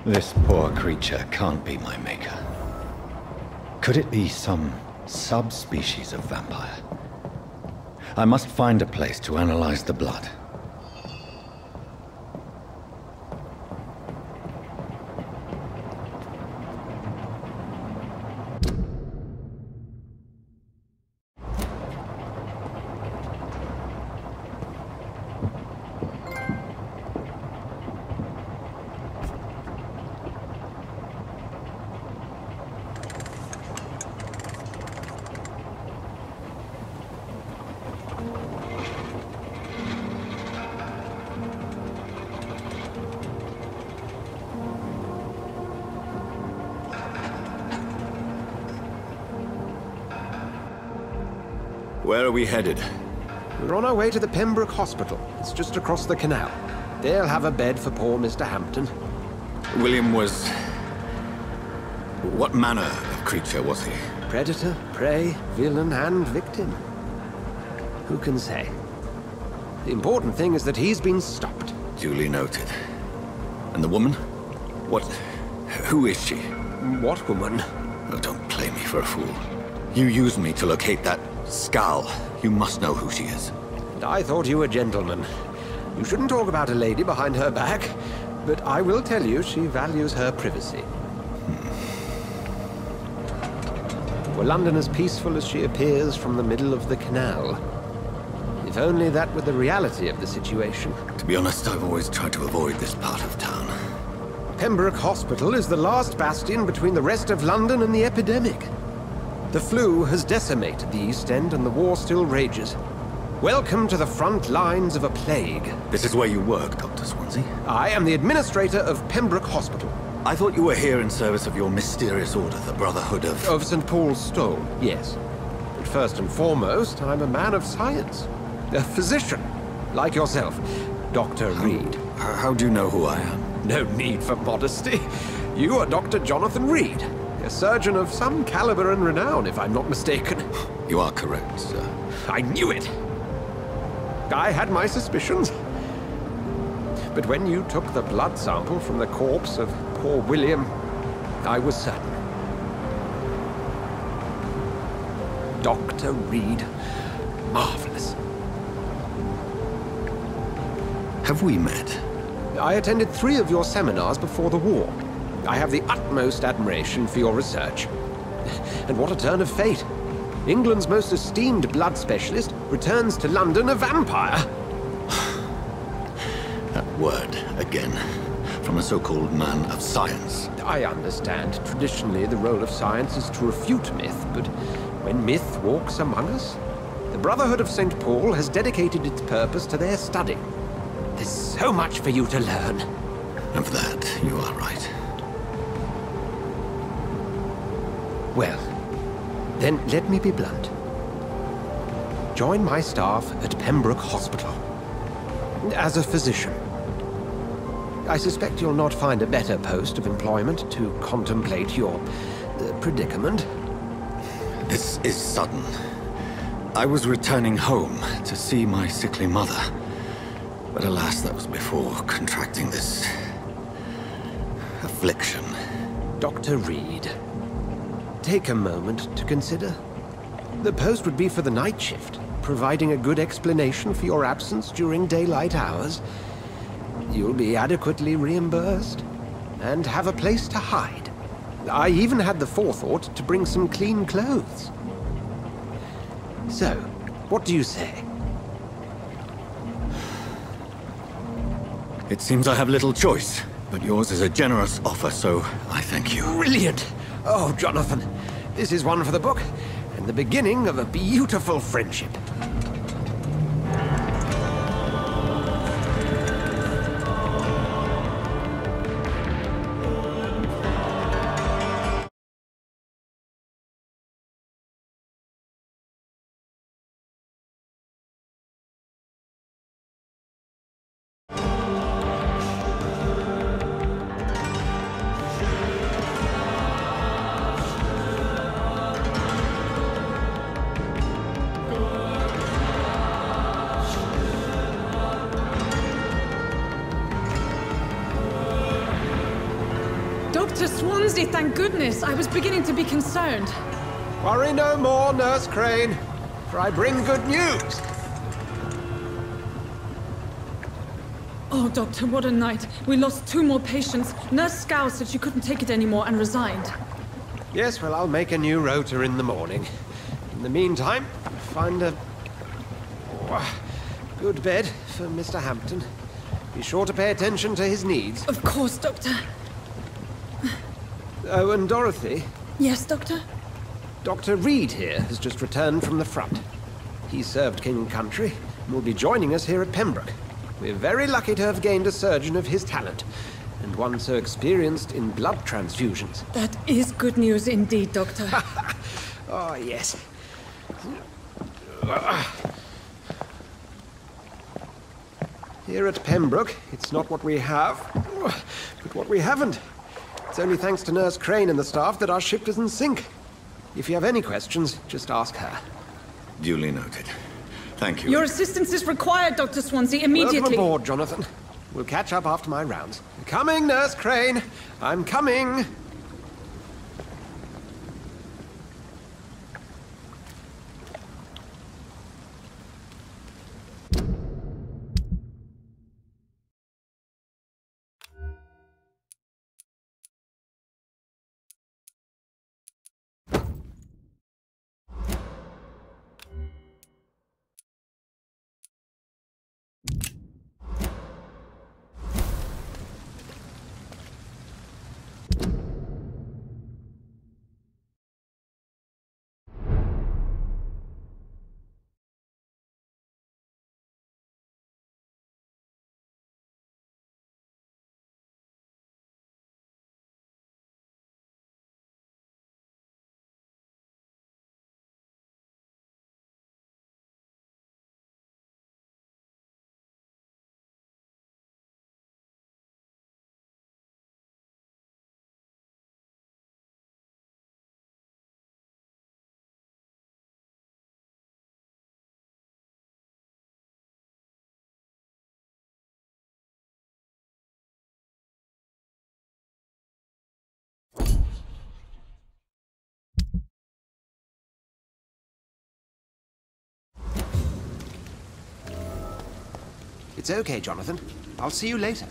This poor creature can't be my maker. Could it be some subspecies of vampire? I must find a place to analyze the blood. Where are we headed? We're on our way to the Pembroke Hospital. It's just across the canal. They'll have a bed for poor Mr. Hampton. William was... What manner of creature was he? Predator, prey, villain, and victim. Who can say? The important thing is that he's been stopped. Duly noted. And the woman? What... Who is she? What woman? Oh, don't play me for a fool. You used me to locate that skull. You must know who she is. And I thought you a gentleman. You shouldn't talk about a lady behind her back, but I will tell you she values her privacy. Were London as peaceful as she appears from the middle of the canal? If only that were the reality of the situation. To be honest, I've always tried to avoid this part of town. Pembroke Hospital is the last bastion between the rest of London and the epidemic. The flu has decimated the East End and the war still rages. Welcome to the front lines of a plague. This is where you work, Dr. Swansea? I am the administrator of Pembroke Hospital. I thought you were here in service of your mysterious order, the Brotherhood of... Of St. Paul's Stole, yes. But first and foremost, I'm a man of science. A physician, like yourself, Dr. Reed. How do you know who I am? No need for modesty. You are Dr. Jonathan Reed, a surgeon of some caliber and renown, if I'm not mistaken. You are correct, sir. I knew it! I had my suspicions. But when you took the blood sample from the corpse of poor William, I was certain. Dr. Reed. Marvelous. Have we met? I attended 3 of your seminars before the war. I have the utmost admiration for your research. And what a turn of fate. England's most esteemed blood specialist returns to London a vampire. That word, again. From a so-called man of science. I understand. Traditionally, the role of science is to refute myth, but when myth walks among us, the Brotherhood of St. Paul has dedicated its purpose to their study. There's so much for you to learn. Of that, you are right. Well, then let me be blunt. Join my staff at Pembroke Hospital. As a physician. I suspect you'll not find a better post of employment to contemplate your predicament. This is sudden. I was returning home to see my sickly mother. But alas, that was before contracting this... affliction. Dr. Reed, take a moment to consider. The post would be for the night shift, providing a good explanation for your absence during daylight hours. You'll be adequately reimbursed, and have a place to hide. I even had the forethought to bring some clean clothes. So, what do you say? It seems I have little choice, but yours is a generous offer, so I thank you. Brilliant! Oh, Jonathan, this is one for the book, and the beginning of a beautiful friendship. Dr. Swansea, thank goodness. I was beginning to be concerned. Worry no more, Nurse Crane, for I bring good news. Oh, Doctor, what a night. We lost 2 more patients. Nurse Scow said she couldn't take it anymore and resigned. Yes, well, I'll make a new rota in the morning. In the meantime, find a... good bed for Mr. Hampton. Be sure to pay attention to his needs. Of course, Doctor. Oh, and Dorothy? Yes, Doctor? Dr. Reed here has just returned from the front. He served King and Country and will be joining us here at Pembroke. We're very lucky to have gained a surgeon of his talent, and one so experienced in blood transfusions. That is good news indeed, Doctor. Oh, yes. Here at Pembroke, it's not what we have, but what we haven't. It's only thanks to Nurse Crane and the staff that our ship doesn't sink. If you have any questions, just ask her. Duly noted. Thank you. Your assistance is required, Dr. Swansea, immediately. Welcome aboard, Jonathan. We'll catch up after my rounds. Coming, Nurse Crane. I'm coming. It's okay, Jonathan. I'll see you later.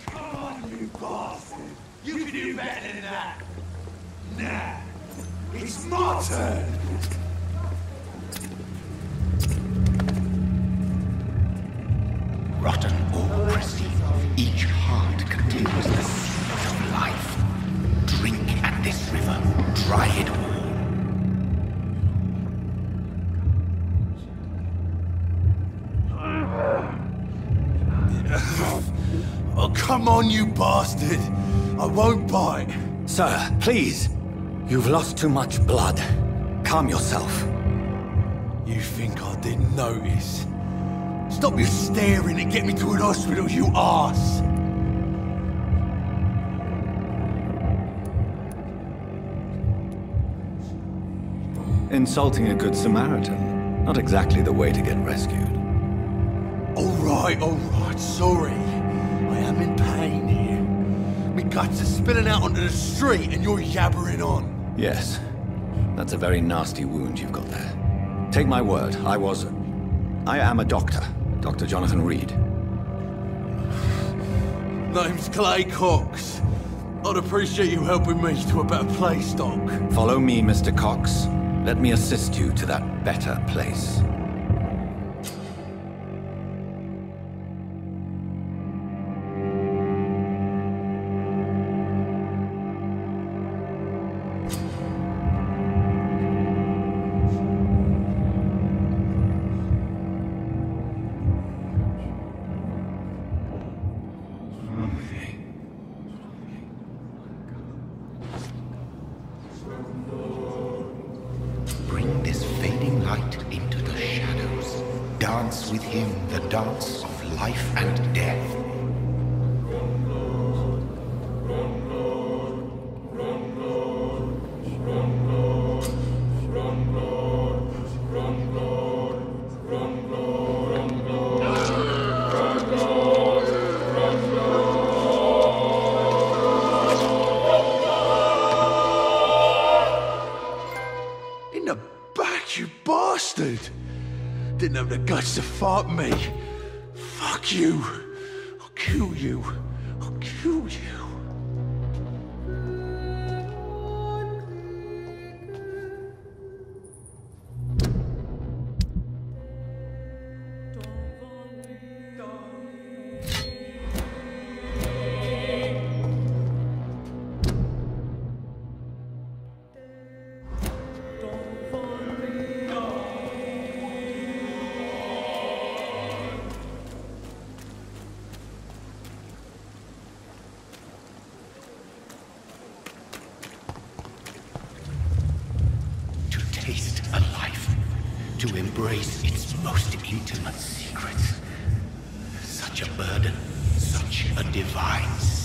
Come on, you bastard! You can do better than that! Nah! It's my turn! Rotten or pristine, each heart contains the seed of life. Drink at this river, dry it all. Oh, come on, you bastard! I won't bite! Sir, please! You've lost too much blood. Calm yourself. You think I didn't notice? Stop your staring and get me to an hospital, you arse! Insulting a good Samaritan. Not exactly the way to get rescued. Alright, sorry. I am in pain here. My guts are spilling out onto the street and you're yabbering on. Yes. That's a very nasty wound you've got there. Take my word, I am a doctor. Dr. Jonathan Reed. Name's Clay Cox. I'd appreciate you helping me to a better place, Doc. Follow me, Mr. Cox. Let me assist you to that better place. Bring this fading light into the shadows. Dance with him the dance of life and death. Didn't have the guts to fight me. Fuck you. I'll kill you. I'll kill you. to embrace its most intimate secrets. Such a burden, such a divine sin.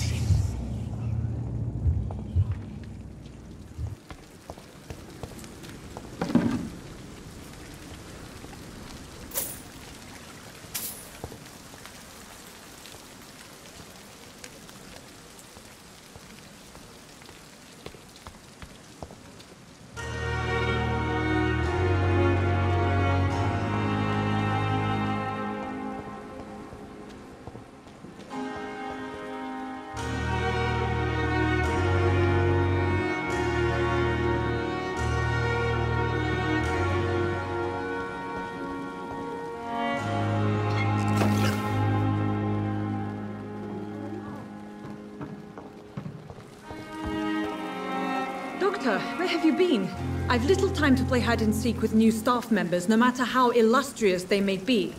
Doctor, where have you been? I've little time to play hide-and-seek with new staff members, no matter how illustrious they may be.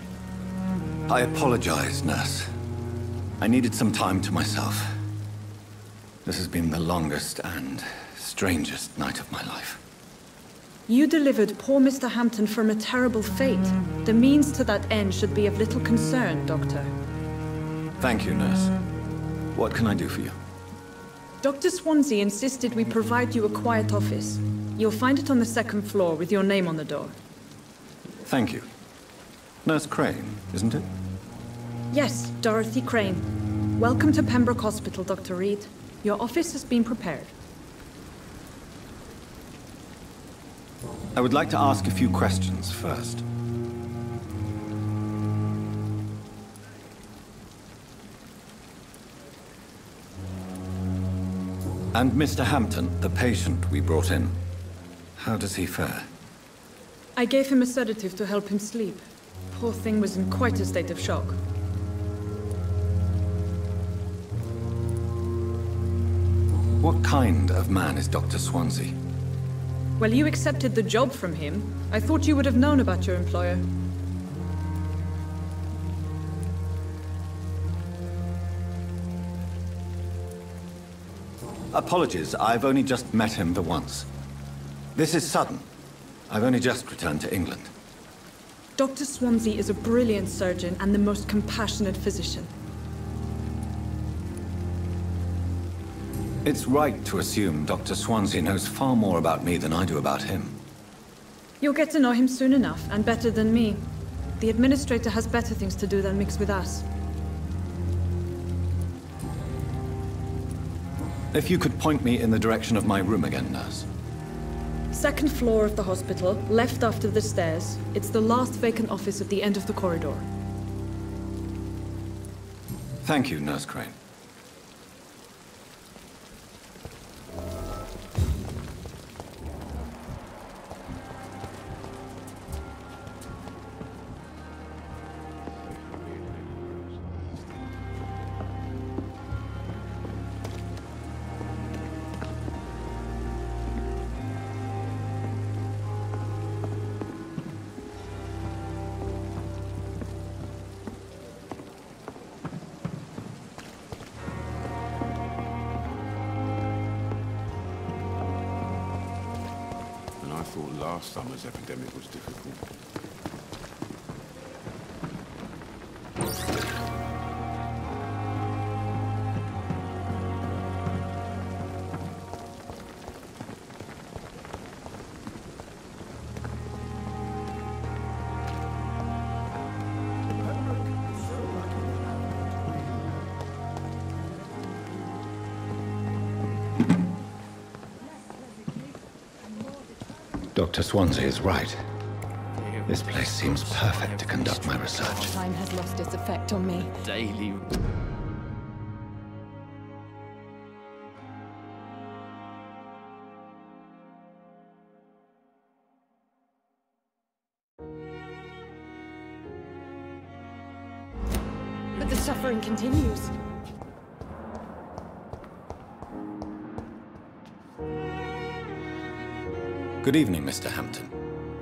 I apologize, nurse. I needed some time to myself. This has been the longest and strangest night of my life. You delivered poor Mr. Hampton from a terrible fate. The means to that end should be of little concern, Doctor. Thank you, nurse. What can I do for you? Dr. Swansea insisted we provide you a quiet office. You'll find it on the second floor with your name on the door. Thank you. Nurse Crane, isn't it? Yes, Dorothy Crane. Welcome to Pembroke Hospital, Dr. Reed. Your office has been prepared. I would like to ask a few questions first. And Mr. Hampton, the patient we brought in, how does he fare? I gave him a sedative to help him sleep. Poor thing was in quite a state of shock. What kind of man is Dr. Swansea? Well, you accepted the job from him. I thought you would have known about your employer. Apologies, I've only just met him the once. This is sudden. I've only just returned to England. Dr. Swansea is a brilliant surgeon and the most compassionate physician. It's right to assume Dr. Swansea knows far more about me than I do about him. You'll get to know him soon enough, and better than me. The administrator has better things to do than mix with us. If you could point me in the direction of my room again, nurse. Second floor of the hospital, left after the stairs. It's the last vacant office at the end of the corridor. Thank you, Nurse Crane. I thought last summer's epidemic was difficult. Dr. Swansea is right. This place seems perfect to conduct my research. Time has lost its effect on me. Daily. But the suffering continues. Good evening, Mr. Hampton.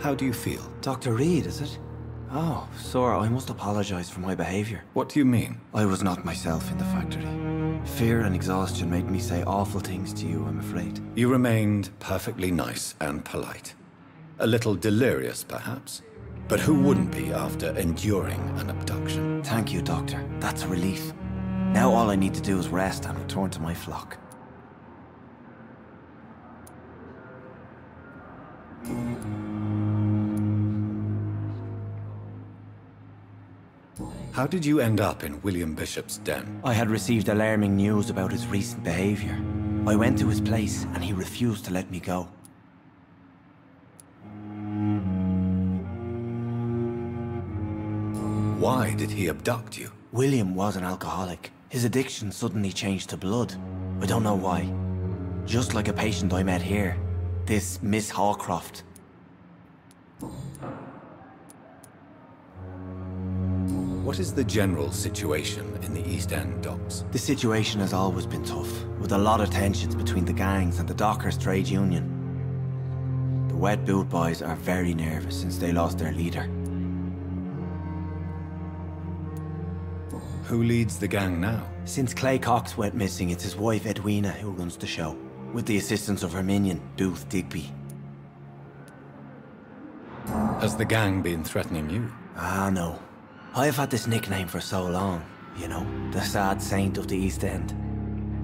How do you feel? Dr. Reed, is it? Oh, sir, I must apologize for my behavior. What do you mean? I was not myself in the factory. Fear and exhaustion made me say awful things to you, I'm afraid. You remained perfectly nice and polite. A little delirious, perhaps? But who wouldn't be after enduring an abduction? Thank you, Doctor. That's a relief. Now all I need to do is rest and return to my flock. How did you end up in William Bishop's den? I had received alarming news about his recent behavior. I went to his place and he refused to let me go. Why did he abduct you? William was an alcoholic. His addiction suddenly changed to blood. I don't know why. Just like a patient I met here. This Miss Hawcroft. What is the general situation in the East End docks? The situation has always been tough, with a lot of tensions between the gangs and the Dockers' trade union. The Wet Boot Boys are very nervous since they lost their leader. Who leads the gang now? Since Clay Cox went missing, it's his wife Edwina who runs the show, with the assistance of her minion, Booth Digby. Has the gang been threatening you? Ah, no. I've had this nickname for so long, you know, the sad saint of the East End.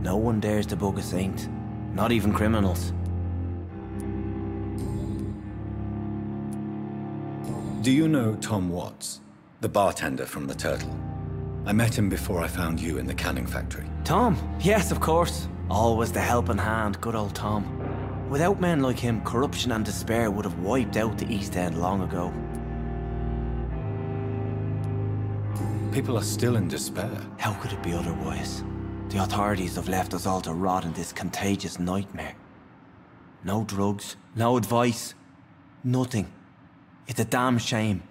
No one dares to bug a saint, not even criminals. Do you know Tom Watts, the bartender from the Turtle? I met him before I found you in the canning factory. Tom? Yes, of course. Always the helping hand, good old Tom. Without men like him, corruption and despair would have wiped out the East End long ago. People are still in despair. How could it be otherwise? The authorities have left us all to rot in this contagious nightmare. No drugs, no advice, nothing. It's a damn shame.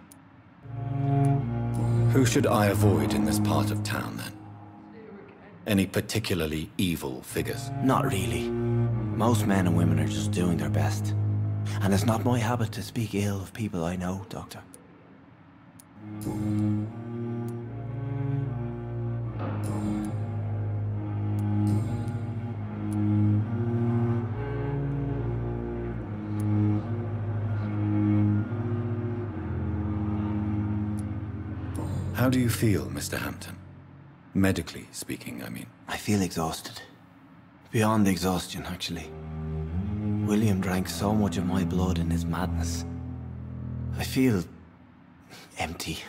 Who should I avoid in this part of town, then? Any particularly evil figures? Not really. Most men and women are just doing their best. And it's not my habit to speak ill of people I know, Doctor. How do you feel, Mr. Hampton? Medically speaking, I mean. I feel exhausted. Beyond exhaustion, actually. William drank so much of my blood in his madness. I feel empty.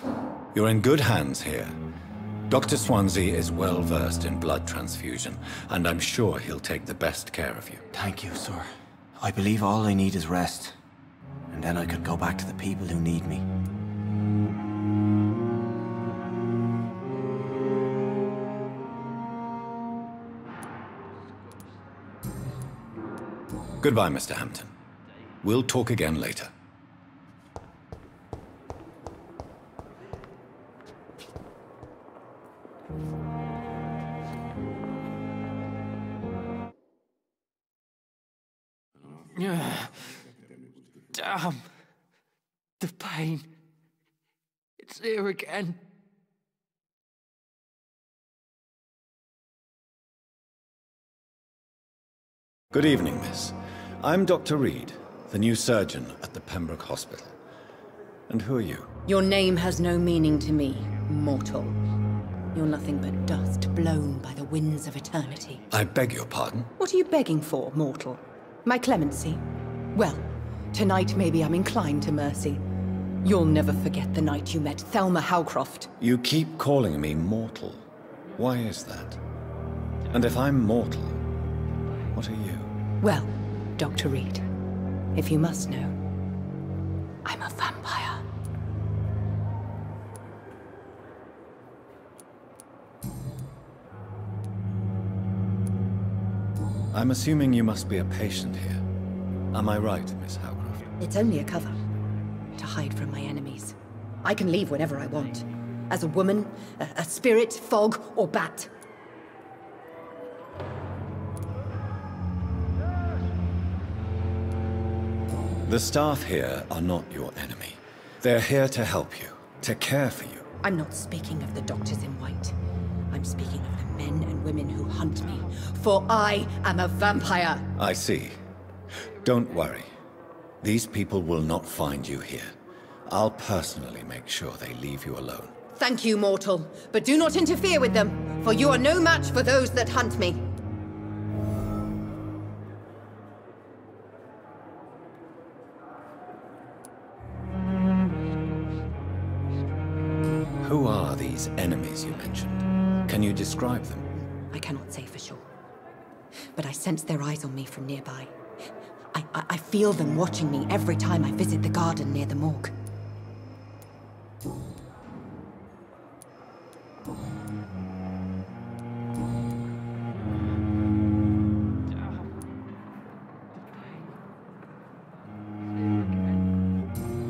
You're in good hands here. Dr. Swansea is well versed in blood transfusion, and I'm sure he'll take the best care of you. Thank you, sir. I believe all I need is rest. And then I could go back to the people who need me. Goodbye, Mr. Hampton. We'll talk again later. Damn. The pain. It's here again. Good evening, miss. I'm Dr. Reed, the new surgeon at the Pembroke Hospital. And who are you? Your name has no meaning to me, mortal. You're nothing but dust blown by the winds of eternity. I beg your pardon? What are you begging for, mortal? My clemency? Well, tonight maybe I'm inclined to mercy. You'll never forget the night you met Thelma Howcroft. You keep calling me mortal. Why is that? And if I'm mortal, what are you? Well, Dr. Reed, if you must know, I'm a vampire. I'm assuming you must be a patient here. Am I right, Miss Howcroft? It's only a cover. To hide from my enemies. I can leave whenever I want. As a woman, a spirit, fog, or bat. The staff here are not your enemy. They're here to help you, to care for you. I'm not speaking of the doctors in white. I'm speaking of the men and women who hunt me. For I am a vampire! I see. Don't worry. These people will not find you here. I'll personally make sure they leave you alone. Thank you, mortal, but do not interfere with them, for you are no match for those that hunt me. Who are these enemies you mentioned? Can you describe them? I cannot say for sure, but I sense their eyes on me from nearby. I feel them watching me every time I visit the garden near the morgue.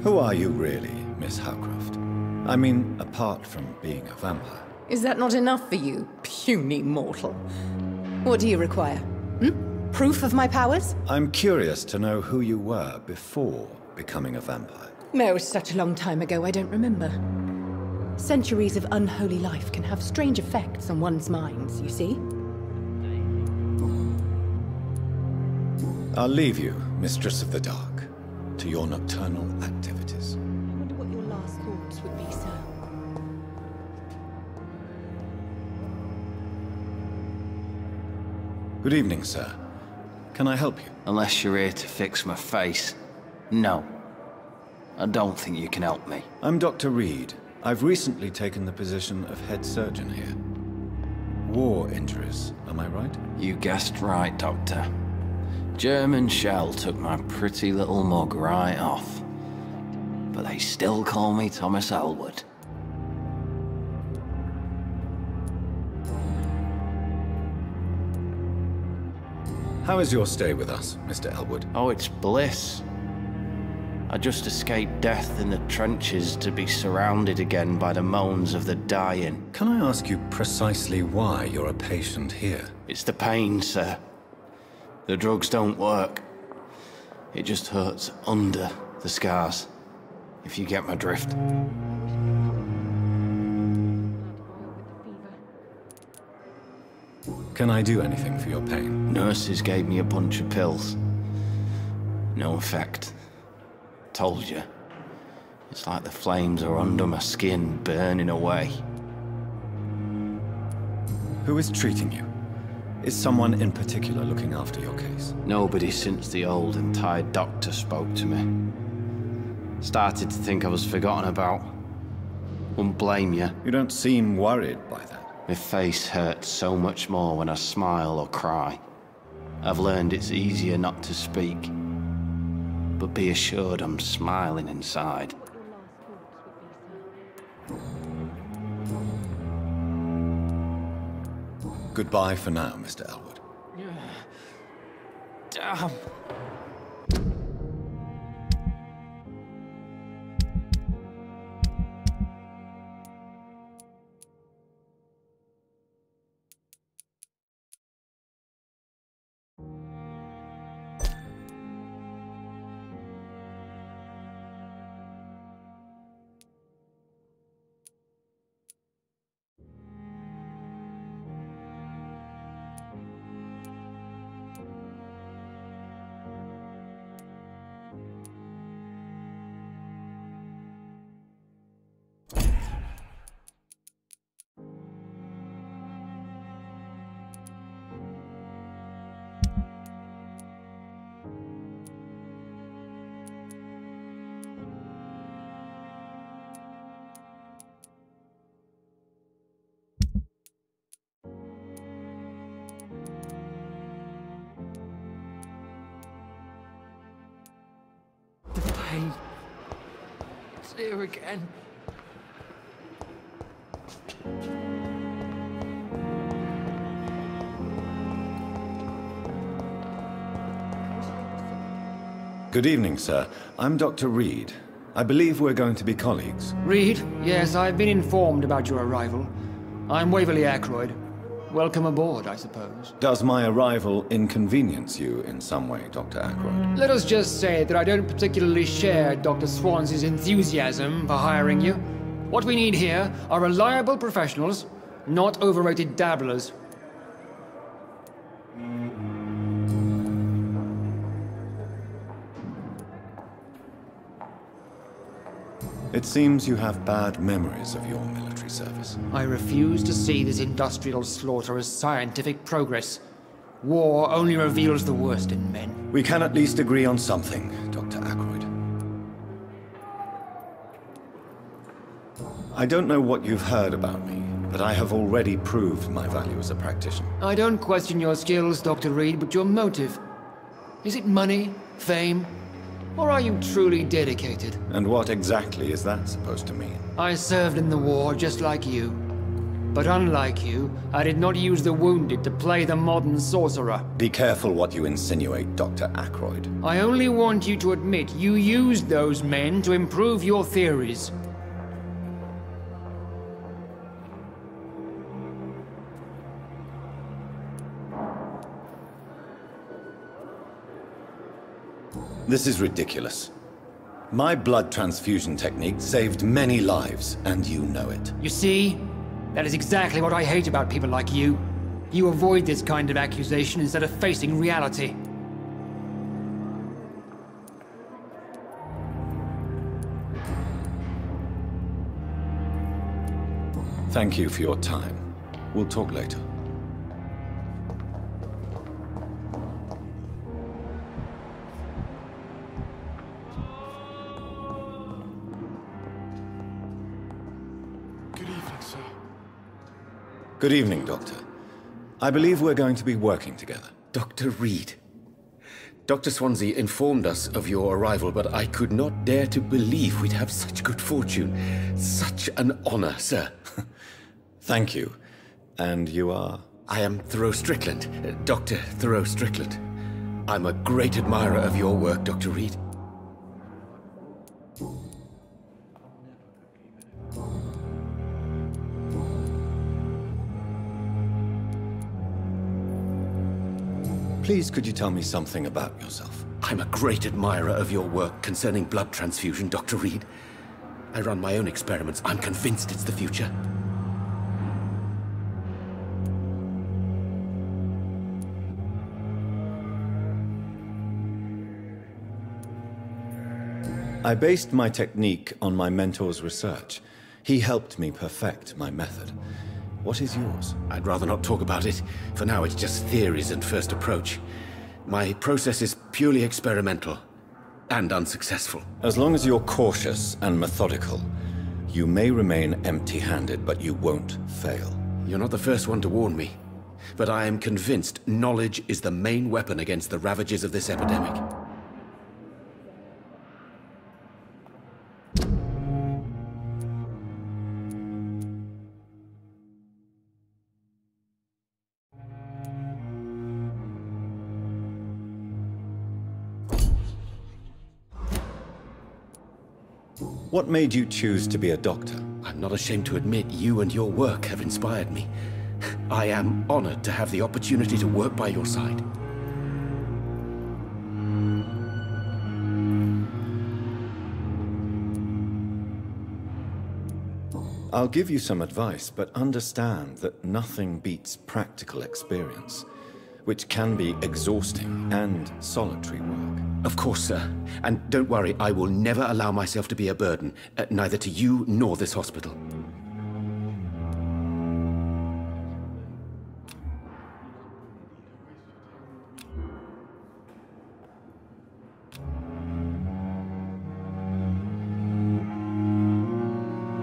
Who are you really, Miss Howcroft? I mean, apart from being a vampire. Is that not enough for you, puny mortal? What do you require? Proof of my powers? I'm curious to know who you were before becoming a vampire. It was such a long time ago, I don't remember. Centuries of unholy life can have strange effects on one's minds, you see? I'll leave you, Mistress of the Dark, to your nocturnal activities. I wonder what your last thoughts would be, sir. Good evening, sir. Can I help you? Unless you're here to fix my face. No. I don't think you can help me. I'm Dr. Reed. I've recently taken the position of head surgeon here. War injuries, am I right? You guessed right, Doctor. German shell took my pretty little mug right off. But they still call me Thomas Elwood. How is your stay with us, Mr. Elwood? Oh, it's bliss. I just escaped death in the trenches to be surrounded again by the moans of the dying. Can I ask you precisely why you're a patient here? It's the pain, sir. The drugs don't work. It just hurts under the scars, if you get my drift. Can I do anything for your pain? Nurses gave me a bunch of pills. No effect. Told you. It's like the flames are under my skin, burning away. Who is treating you? Is someone in particular looking after your case? Nobody since the old and tired doctor spoke to me. Started to think I was forgotten about. Wouldn't blame you. You don't seem worried by that. My face hurts so much more when I smile or cry. I've learned it's easier not to speak. But be assured I'm smiling inside. Goodbye for now, Mr. Elwood. Damn. It's here again. Good evening, sir. I'm Dr. Reed. I believe we're going to be colleagues. Reed? Yes, I've been informed about your arrival. I'm Waverly Ackroyd. Welcome aboard, I suppose. Does my arrival inconvenience you in some way, Dr. Ackroyd? Let us just say that I don't particularly share Dr. Swans's enthusiasm for hiring you. What we need here are reliable professionals, not overrated dabblers. It seems you have bad memories of your military service. I refuse to see this industrial slaughter as scientific progress. War only reveals the worst in men. We can at least agree on something, Dr. Ackroyd. I don't know what you've heard about me, but I have already proved my value as a practitioner. I don't question your skills, Dr. Reed, but your motive. Is it money, fame, or are you truly dedicated? And what exactly is that supposed to mean? I served in the war just like you. But unlike you, I did not use the wounded to play the modern sorcerer. Be careful what you insinuate, Dr. Ackroyd. I only want you to admit you used those men to improve your theories. This is ridiculous. My blood transfusion technique saved many lives, and you know it. You see? That is exactly what I hate about people like you. You avoid this kind of accusation instead of facing reality. Thank you for your time. We'll talk later. Good evening, Doctor. I believe we're going to be working together. Dr. Reed. Dr. Swansea informed us of your arrival, but I could not dare to believe we'd have such good fortune. Such an honor, sir. Thank you. And you are? I am Thoreau Strickland, Dr. Thoreau Strickland. I'm a great admirer of your work, Dr. Reed. Please, could you tell me something about yourself? I'm a great admirer of your work concerning blood transfusion, Dr. Reed. I run my own experiments. I'm convinced it's the future. I based my technique on my mentor's research. He helped me perfect my method. What is yours? I'd rather not talk about it. For now, it's just theories and first approach. My process is purely experimental and unsuccessful. As long as you're cautious and methodical, you may remain empty-handed, but you won't fail. You're not the first one to warn me, but I am convinced knowledge is the main weapon against the ravages of this epidemic. What made you choose to be a doctor? I'm not ashamed to admit you and your work have inspired me. I am honored to have the opportunity to work by your side. I'll give you some advice, but understand that nothing beats practical experience, which can be exhausting and solitary work. Of course, sir. And don't worry, I will never allow myself to be a burden, neither to you nor this hospital.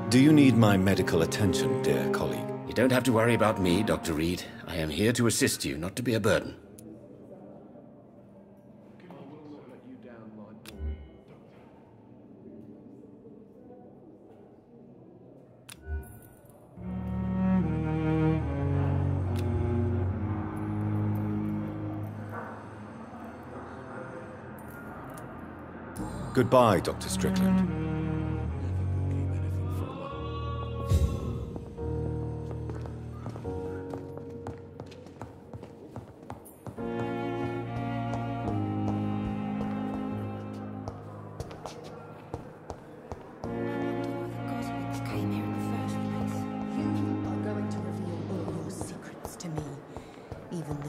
Do you need my medical attention, dear colleague? You don't have to worry about me, Dr. Reed. I am here to assist you, not to be a burden. Goodbye, Dr. Strickland.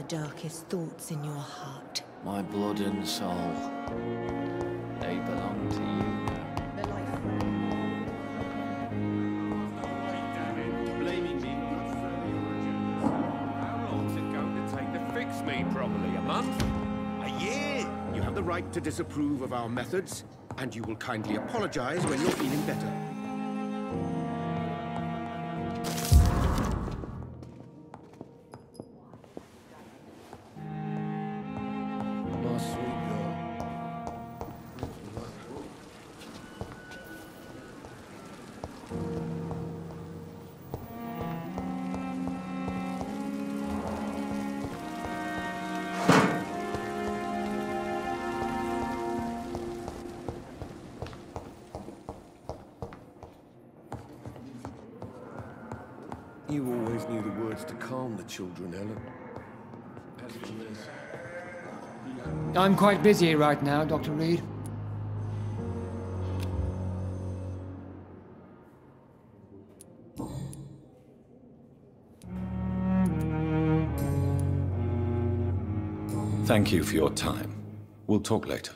darkest thoughts in your heart. My blood and soul, they belong to you. fix me properly? A month? A year? You have the right to disapprove of our methods, and you will kindly apologize when you're feeling better. My sweet girl. You always knew the words to calm the children, Ellen. As for this, I'm quite busy right now, Dr. Reed. Thank you for your time. We'll talk later.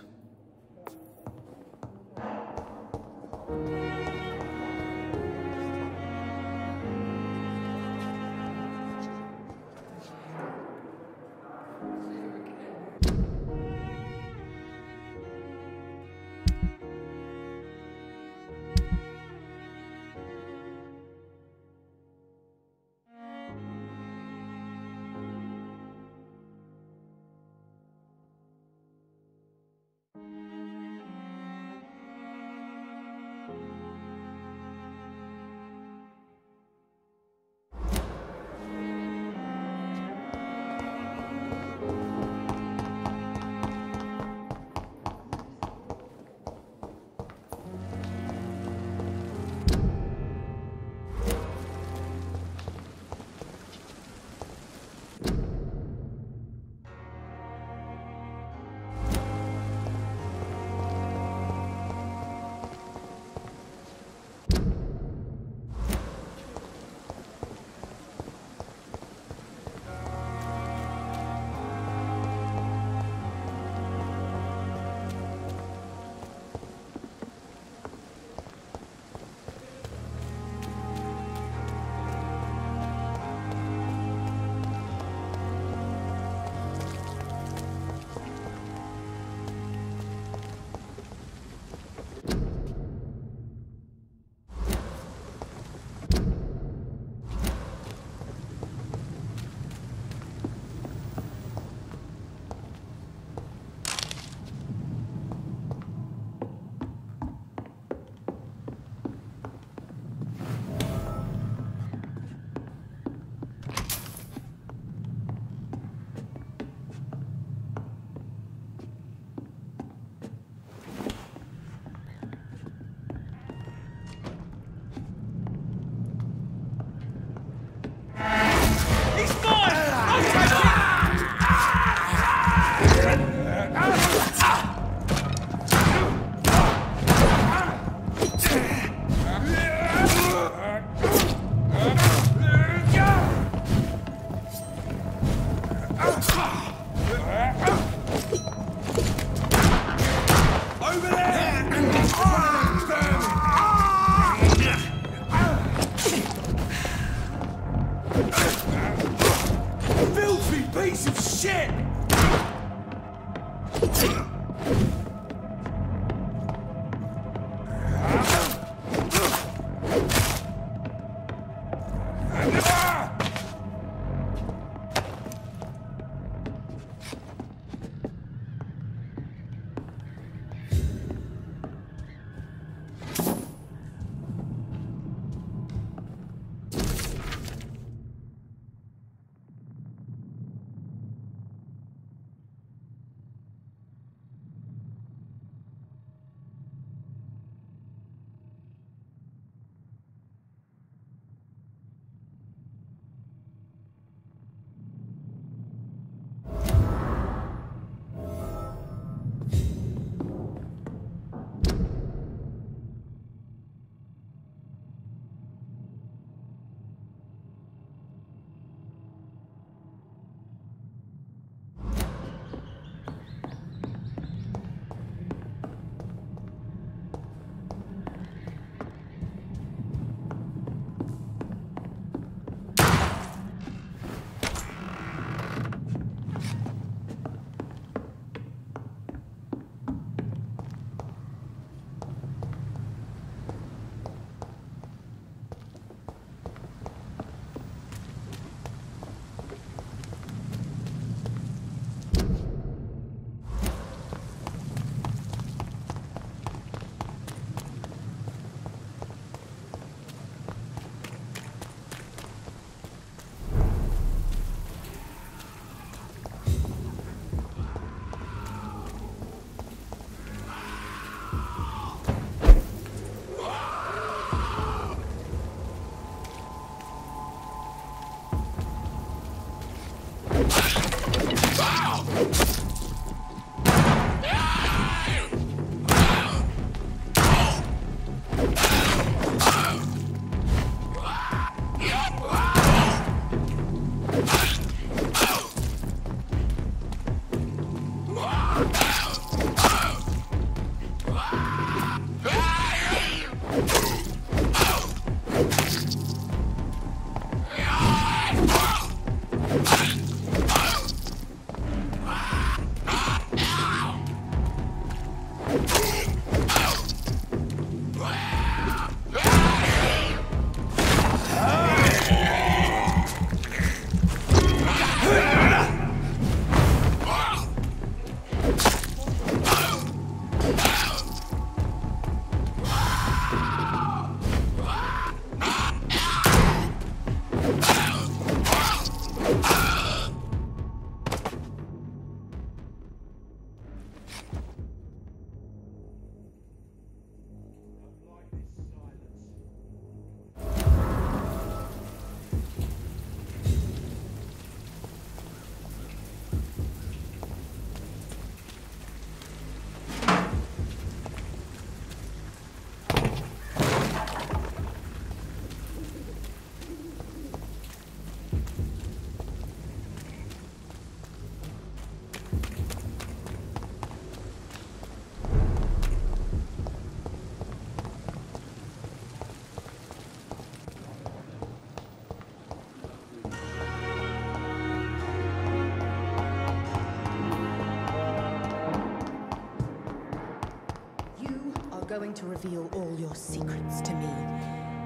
going to reveal all your secrets to me,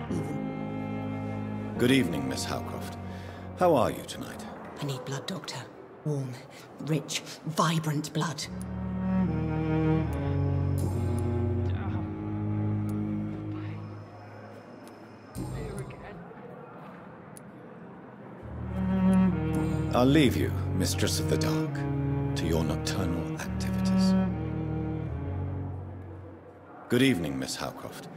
even... Good evening, Miss Howcroft. How are you tonight? I need blood, Doctor. Warm, rich, vibrant blood. I'll leave you, Mistress of the Dark, to your nocturnal activities. Good evening, Miss Howcroft.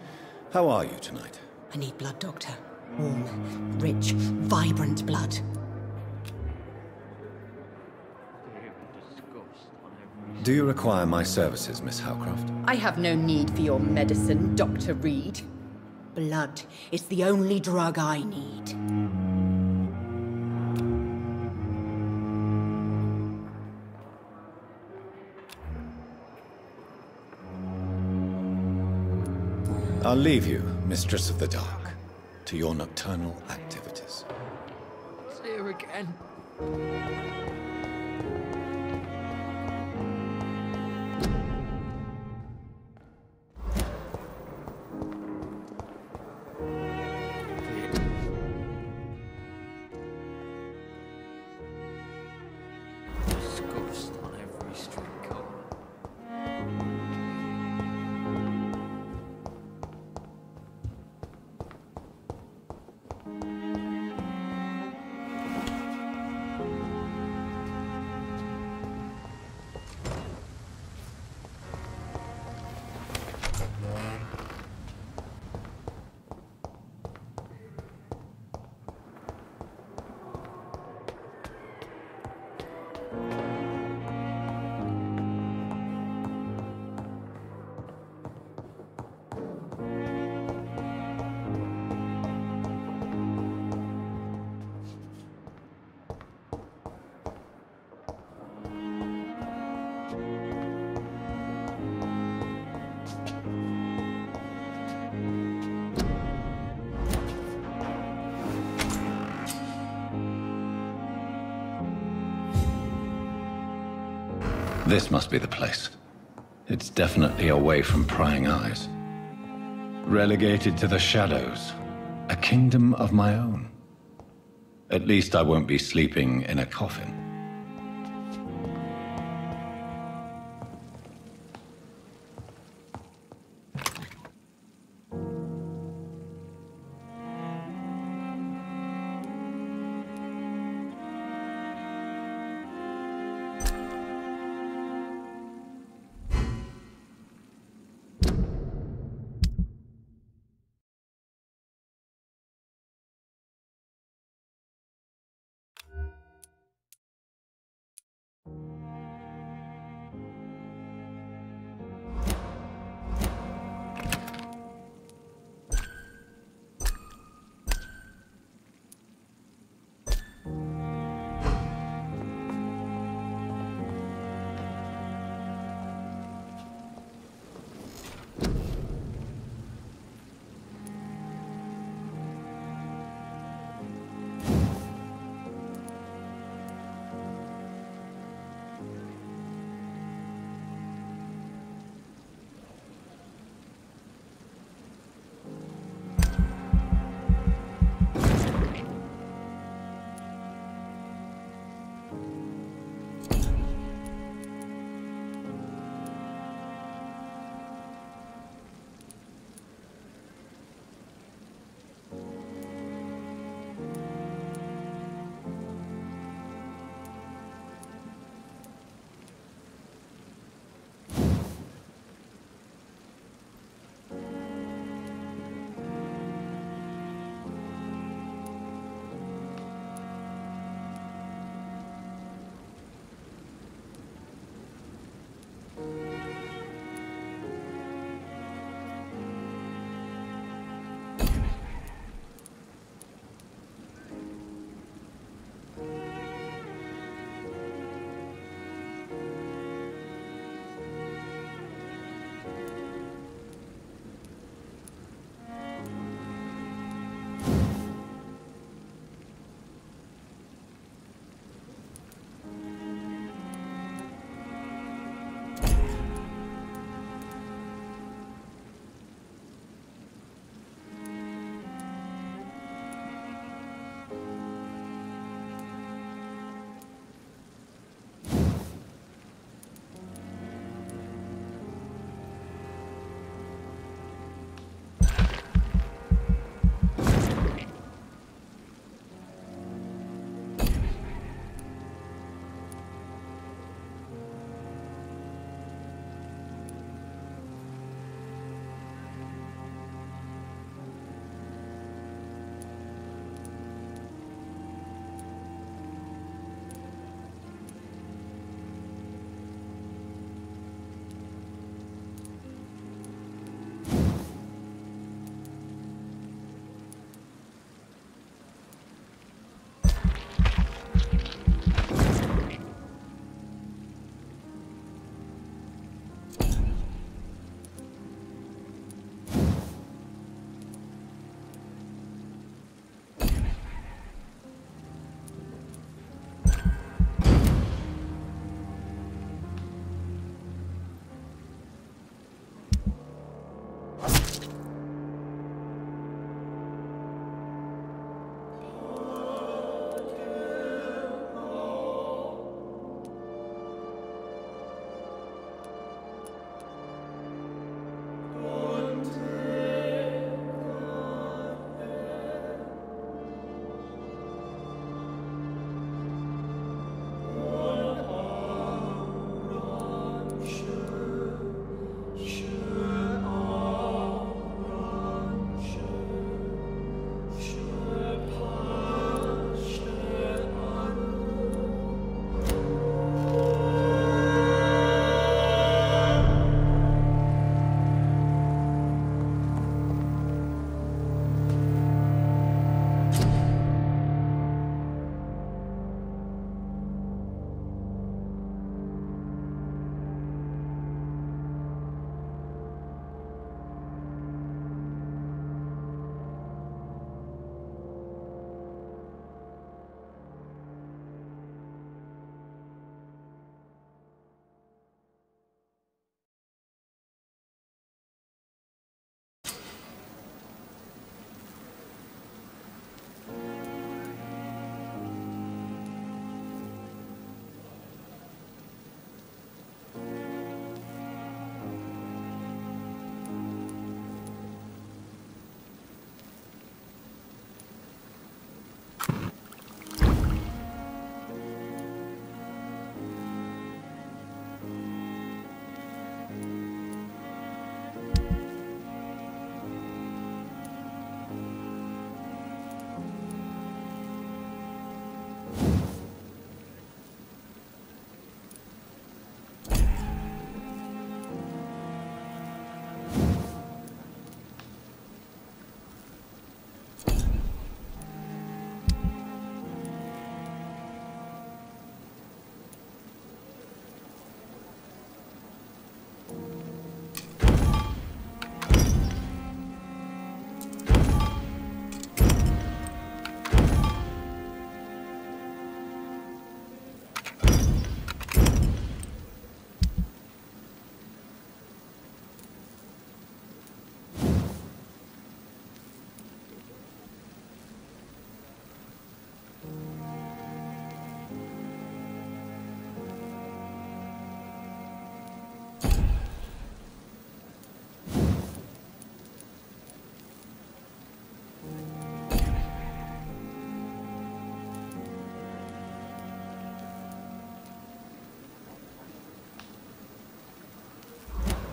How are you tonight? I need blood, Doctor. Warm, rich, vibrant blood. Do you require my services, Miss Howcroft? I have no need for your medicine, Dr. Reed. Blood is the only drug I need. I'll leave you, Mistress of the Dark, to your nocturnal activities. It's here again. Disgust on every street corner. This must be the place. It's definitely away from prying eyes. Relegated to the shadows. A kingdom of my own. At least I won't be sleeping in a coffin.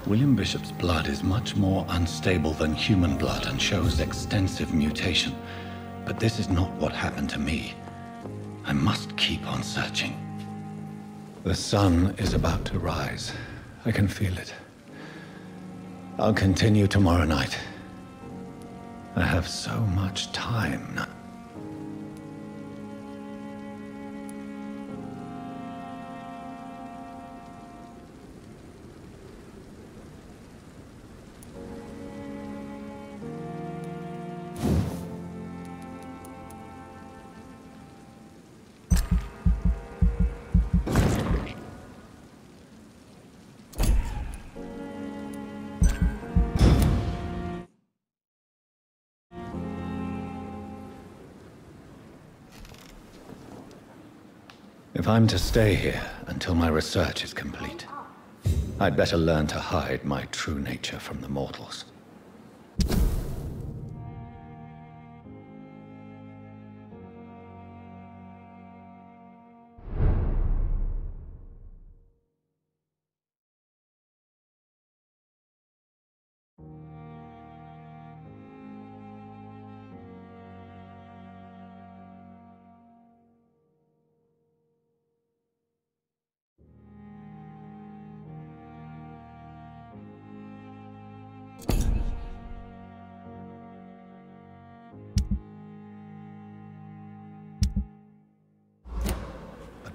William Bishop's blood is much more unstable than human blood and shows extensive mutation. But this is not what happened to me. I must keep on searching. The sun is about to rise. I can feel it. I'll continue tomorrow night. I have so much time now. If I'm to stay here until my research is complete, I'd better learn to hide my true nature from the mortals.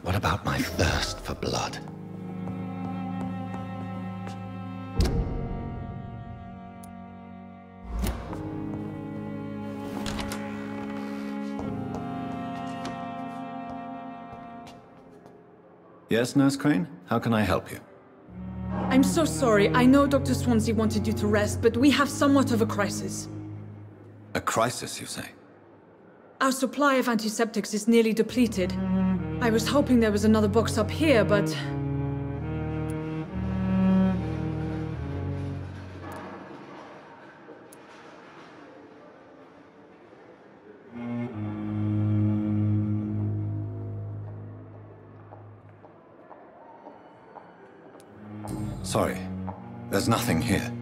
What about my thirst for blood? Yes, Nurse Crane? How can I help you? I'm so sorry. I know Dr. Swansea wanted you to rest, but we have somewhat of a crisis. A crisis, you say? Our supply of antiseptics is nearly depleted. I was hoping there was another box up here, but... Sorry, there's nothing here.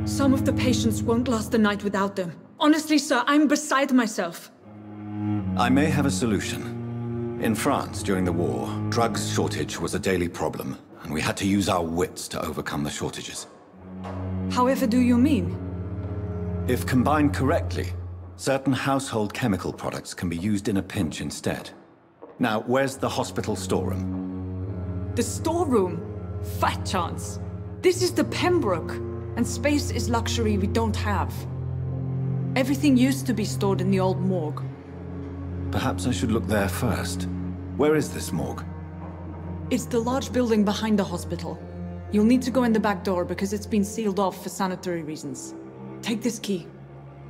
Some of the patients won't last the night without them. Honestly, sir, I'm beside myself. I may have a solution. In France, during the war, drugs shortage was a daily problem, and we had to use our wits to overcome the shortages. However do you mean? If combined correctly, certain household chemical products can be used in a pinch instead. Now, where's the hospital storeroom? The storeroom? Fat chance. This is the Pembroke, and space is luxury we don't have. Everything used to be stored in the old morgue. Perhaps I should look there first. Where is this morgue? It's the large building behind the hospital. You'll need to go in the back door because it's been sealed off for sanitary reasons. Take this key.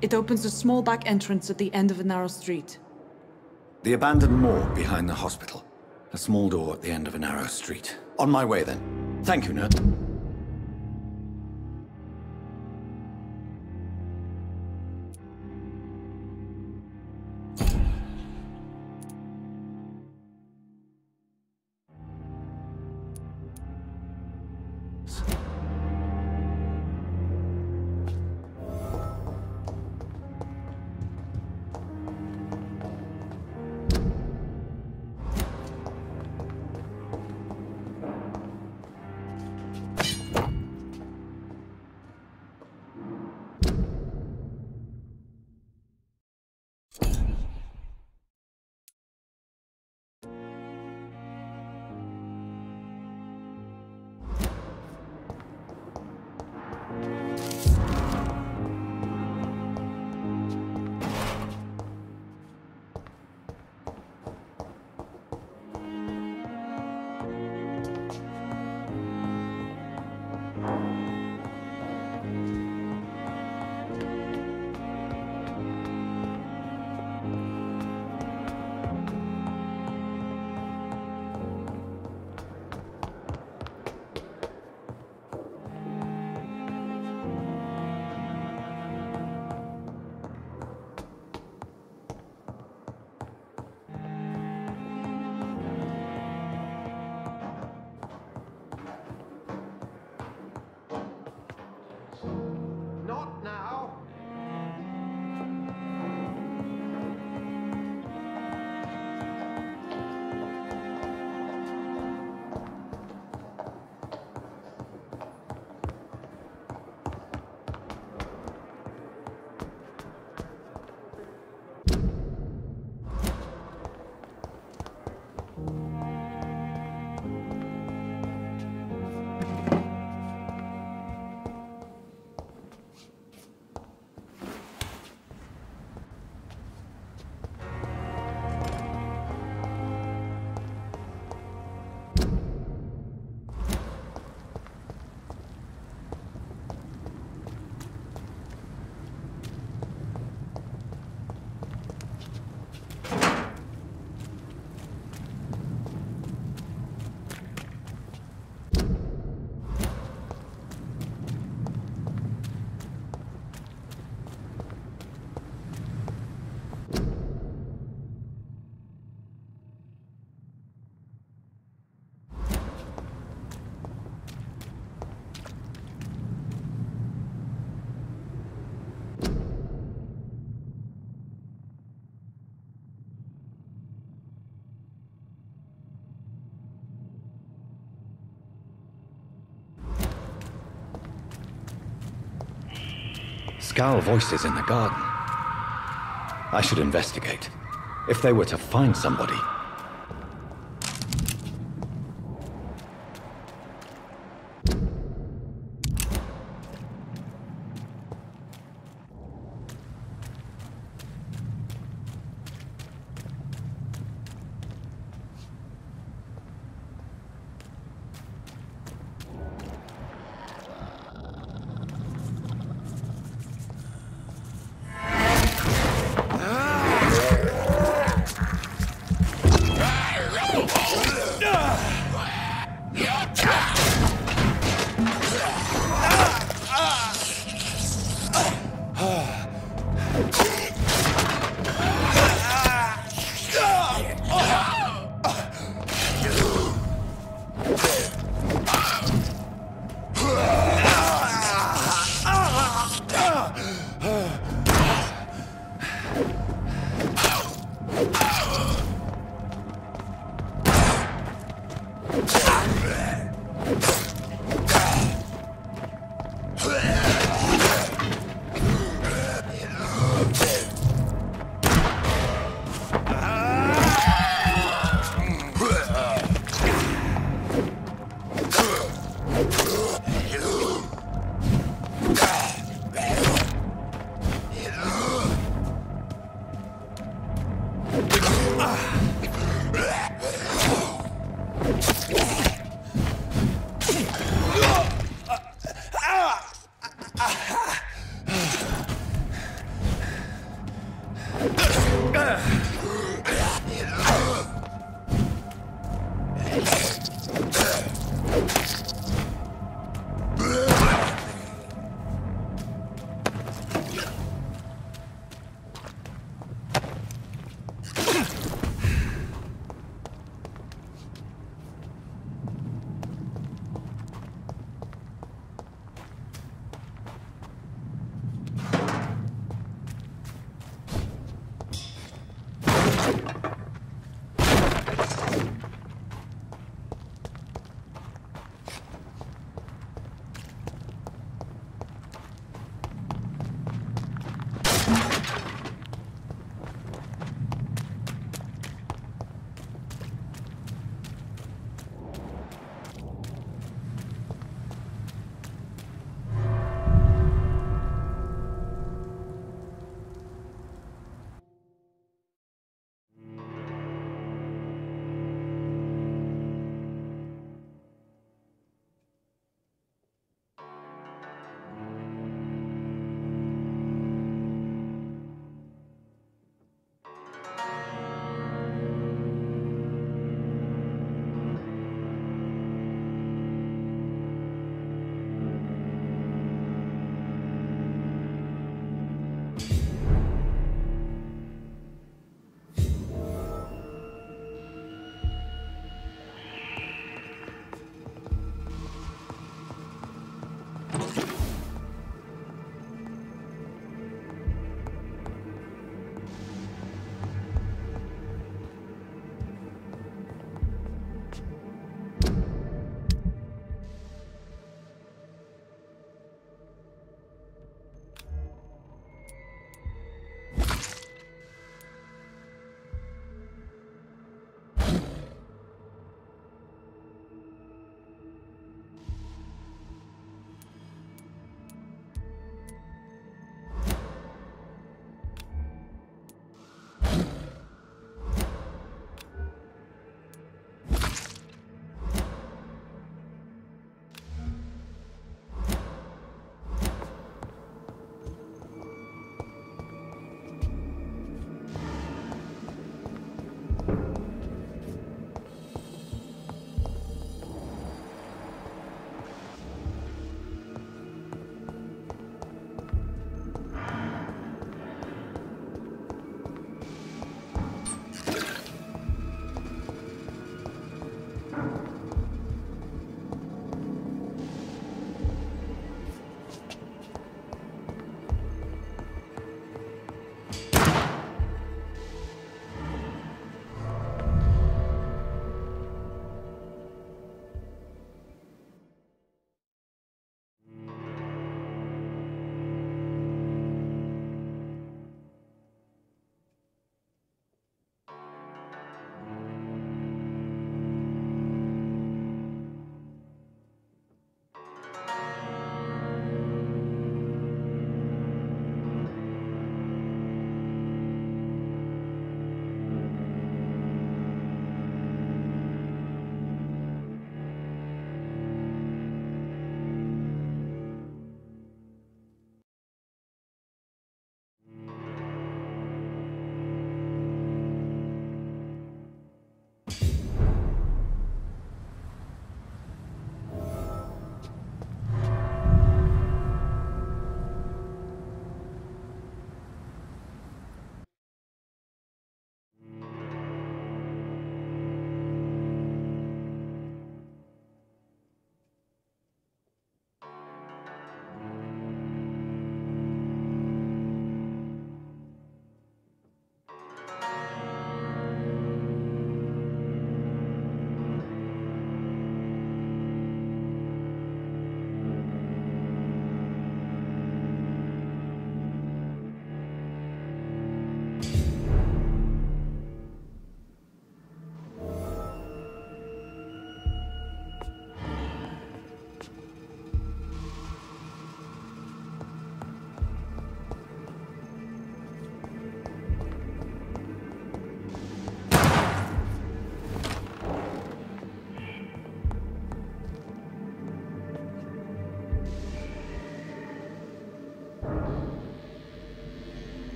It opens a small back entrance at the end of a narrow street. The abandoned morgue behind the hospital. A small door at the end of a narrow street. On my way then. Thank you, nurse. Skal voices in the garden. I should investigate. If they were to find somebody...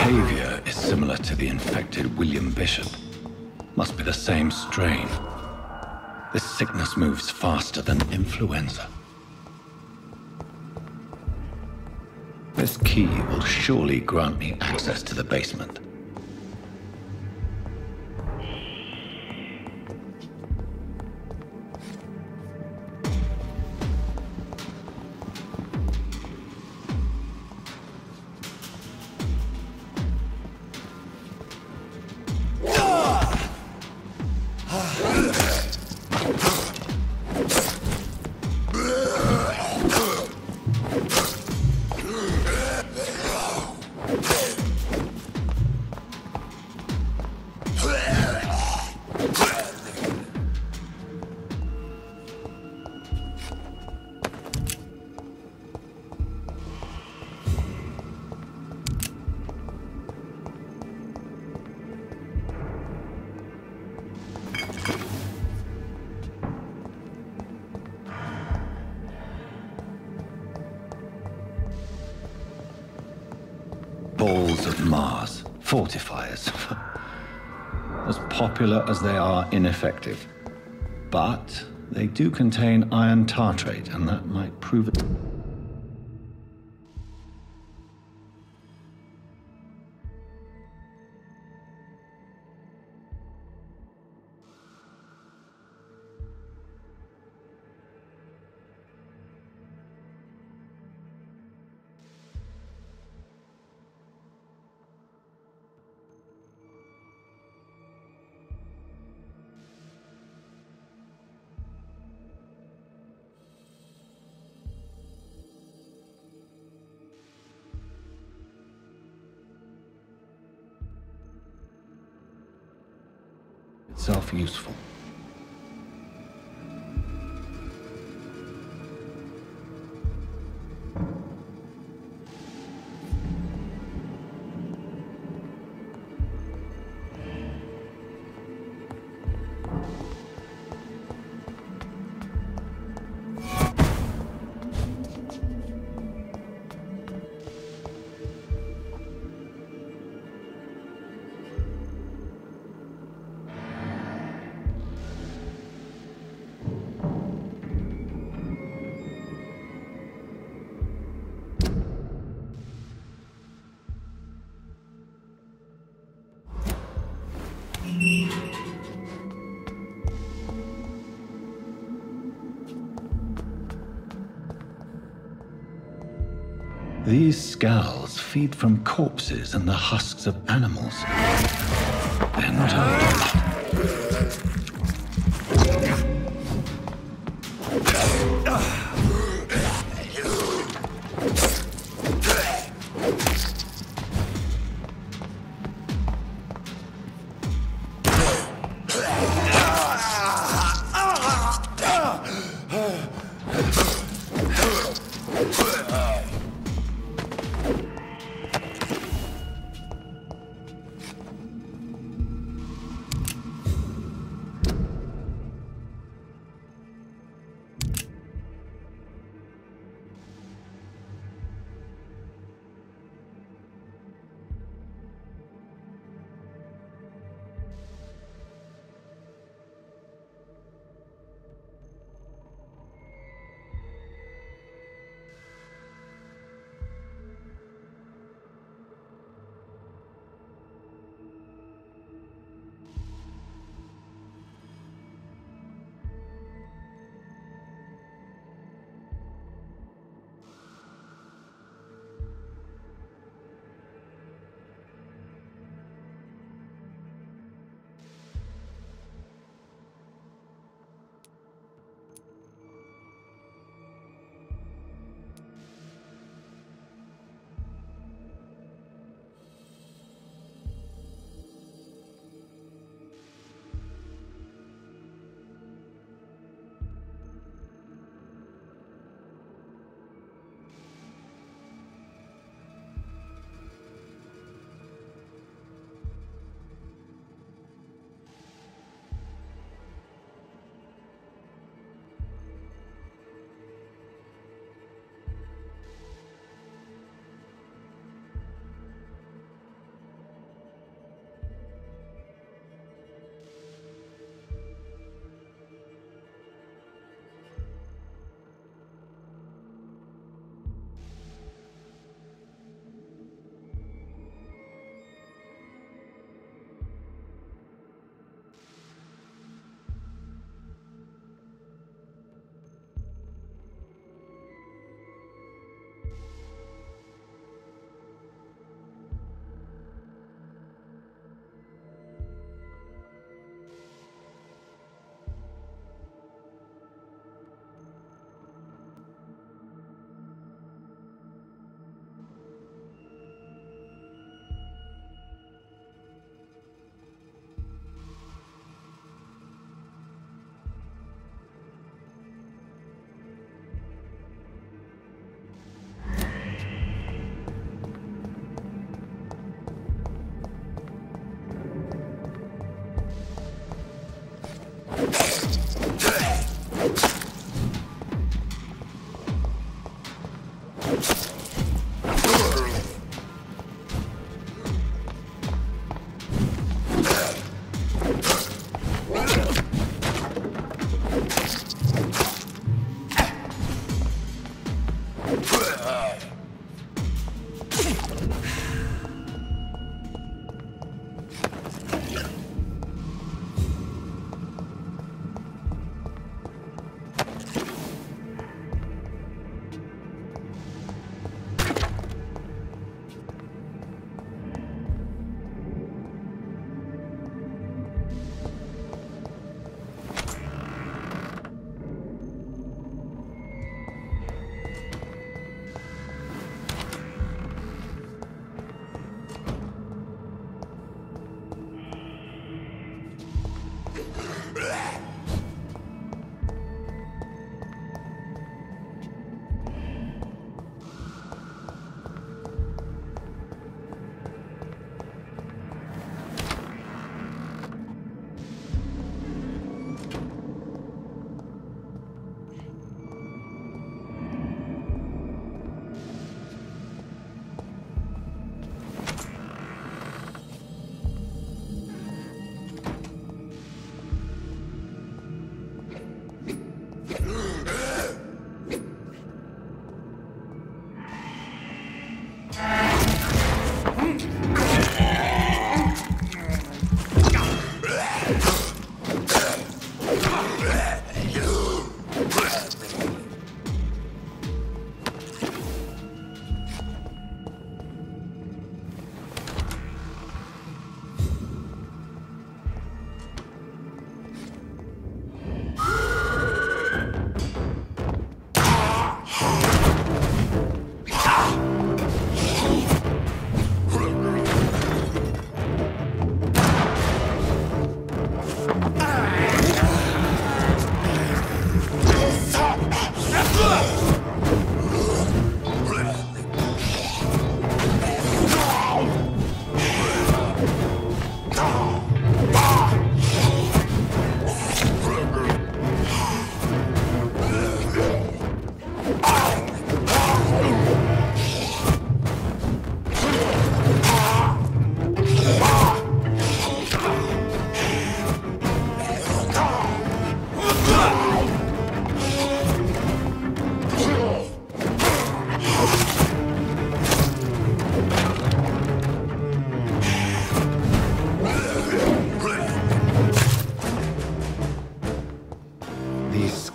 behavior is similar to the infected William Bishop. Must be the same strain. This sickness moves faster than influenza. This key will surely grant me access to the basement. Balls of Mars, fortifiers. As popular as they are ineffective. But they do contain iron tartrate, and that might prove it. Itself useful. These scowls feed from corpses and the husks of animals.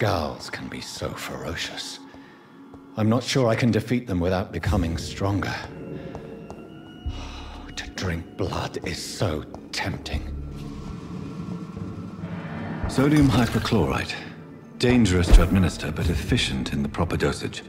Skulls can be so ferocious. I'm not sure I can defeat them without becoming stronger. To drink blood is so tempting. Sodium hypochlorite. Dangerous to administer, but efficient in the proper dosage.